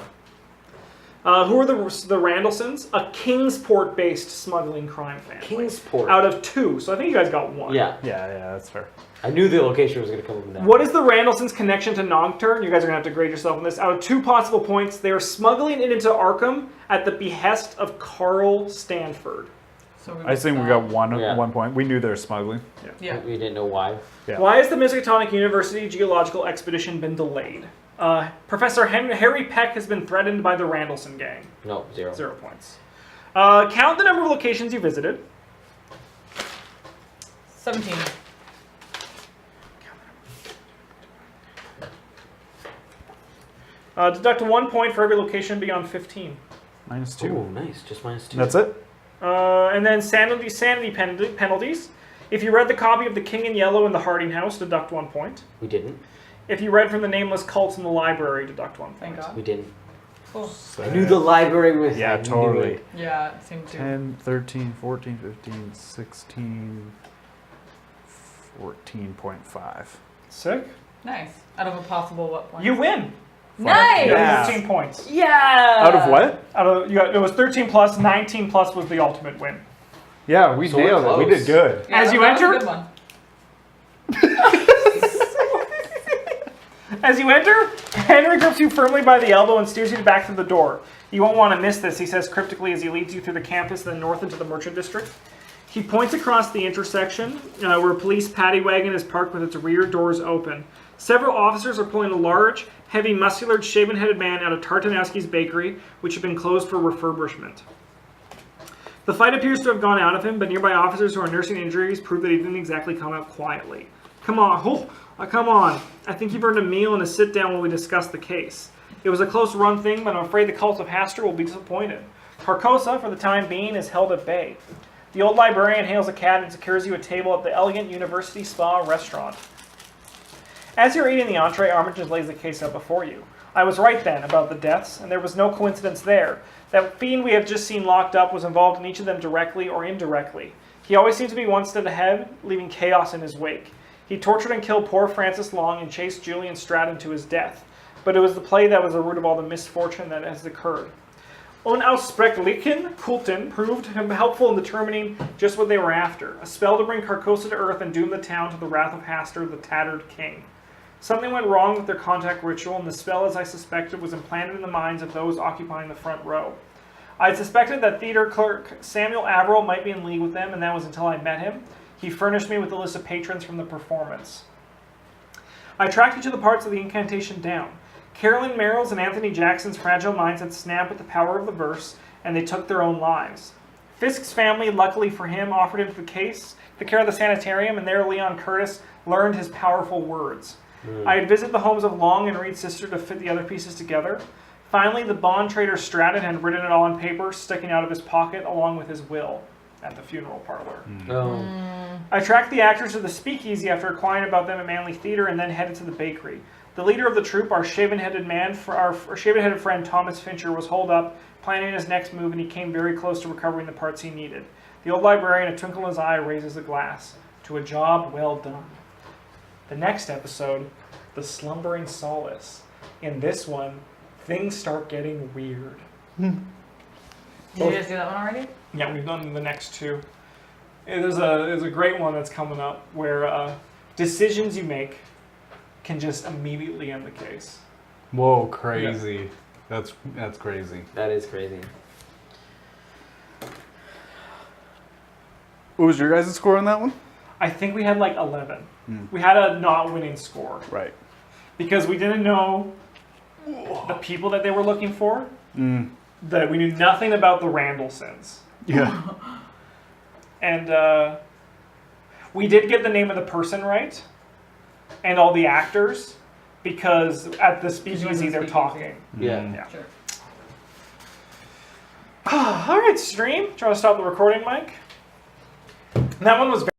Who are the Randallsons? A Kingsport-based smuggling crime family. Kingsport. Out of 2, so I think you guys got 1. Yeah. Yeah, that's fair. I knew the location was going to come up with that. What is the Randallsons' connection to Nocturne? You guys are going to have to grade yourself on this. Out of 2 possible points, they are smuggling it into Arkham at the behest of Carl Stanford. So I think we got one Yeah. 1 point. We knew they were smuggling. Yeah. We didn't know why. Yeah. Why has the Miskatonic University Geological Expedition been delayed? Professor Harry Peck has been threatened by the Randallson gang. No, 0. 0 points. Count the number of locations you visited. 17. Deduct 1 point for every location beyond 15. -2. Ooh, nice. Just -2. That's it? And then sanity penalties. If you read the copy of The King in Yellow in the Harding House, deduct 1 point. We didn't. If you read from the nameless cults in the library, deduct 1 Thank point. God. We didn't. Cool. I knew the library was. Yeah, I knew totally. it. Yeah, it seemed to. 10, 13, 14, 15, 16, 14.5. Sick. Nice. Out of a possible what point? You win. Nice! You Yeah. got 13 points. Yeah! Out of what? It was 13 plus, 19 plus was the ultimate win. Yeah, we So we're nailed it. We close. did good. Yeah, As you that was a enter- good one. As you enter, Henry grips you firmly by the elbow and steers you back to the door. You won't want to miss this, he says cryptically as he leads you through the campus, then north into the merchant district. He points across the intersection where a police paddy wagon is parked with its rear doors open. Several officers are pulling a large, heavy, muscular, shaven-headed man out of Tartanowski's bakery, which had been closed for refurbishment. The fight appears to have gone out of him, but nearby officers who are nursing injuries prove that he didn't exactly come out quietly. Come on, come on. I think you've earned a meal and a sit-down while we discuss the case. It was a close-run thing, but I'm afraid the cult of Hastur will be disappointed. Carcosa, for the time being, is held at bay. The old librarian hails a cab and secures you a table at the elegant University Spa restaurant. As you're eating the entree, Armitage lays the case out before you. I was right then about the deaths, and there was no coincidence there. That fiend we have just seen locked up was involved in each of them directly or indirectly. He always seemed to be one step ahead, leaving chaos in his wake. He tortured and killed poor Francis Long and chased Julian Stratton to his death. But it was the play that was the root of all the misfortune that has occurred. Unaussprechlichen Kulten proved him helpful in determining just what they were after, a spell to bring Carcosa to earth and doom the town to the wrath of Hastur, the tattered king. Something went wrong with their contact ritual, and the spell, as I suspected, was implanted in the minds of those occupying the front row. I suspected that theater clerk Samuel Averill might be in league with them, and that was until I met him. He furnished me with a list of patrons from the performance. I tracked each of the parts of the incantation down. Carolyn Merrill's and Anthony Jackson's fragile minds had snapped with the power of the verse, and they took their own lives. Fisk's family, luckily for him, offered him the care of the sanitarium, and there Leon Curtis learned his powerful words. I had visited the homes of Long and Reed's sister to fit the other pieces together. Finally, the bond trader Stratton had written it all on paper, sticking out of his pocket, along with his will, at the funeral parlor. I tracked the actors to the speakeasy after inquiring about them at Manley Theater, and then headed to the bakery. The leader of the troupe, our shaven-headed friend Thomas Fincher, was holed up, planning his next move, and he came very close to recovering the parts he needed. The old librarian, a twinkle in his eye, raises a glass to a job well done. The next episode, The Slumbering Solace. In this one, things start getting weird. Did you guys do that one already? Yeah, we've done the next two. There's a great one that's coming up where decisions you make can just immediately end the case. Whoa, crazy. Yeah. That's crazy. That is crazy. What was your guys' score on that one? I think we had like 11. We had a not winning score. Right. Because we didn't know the people that they were looking for. That we knew nothing about the Randallsons. Yeah. And we did get the name of the person right. And all the actors. Because at the speakeasy they're talking. Yeah. Sure. All right, stream. Do you want to stop the recording, Mike? That one was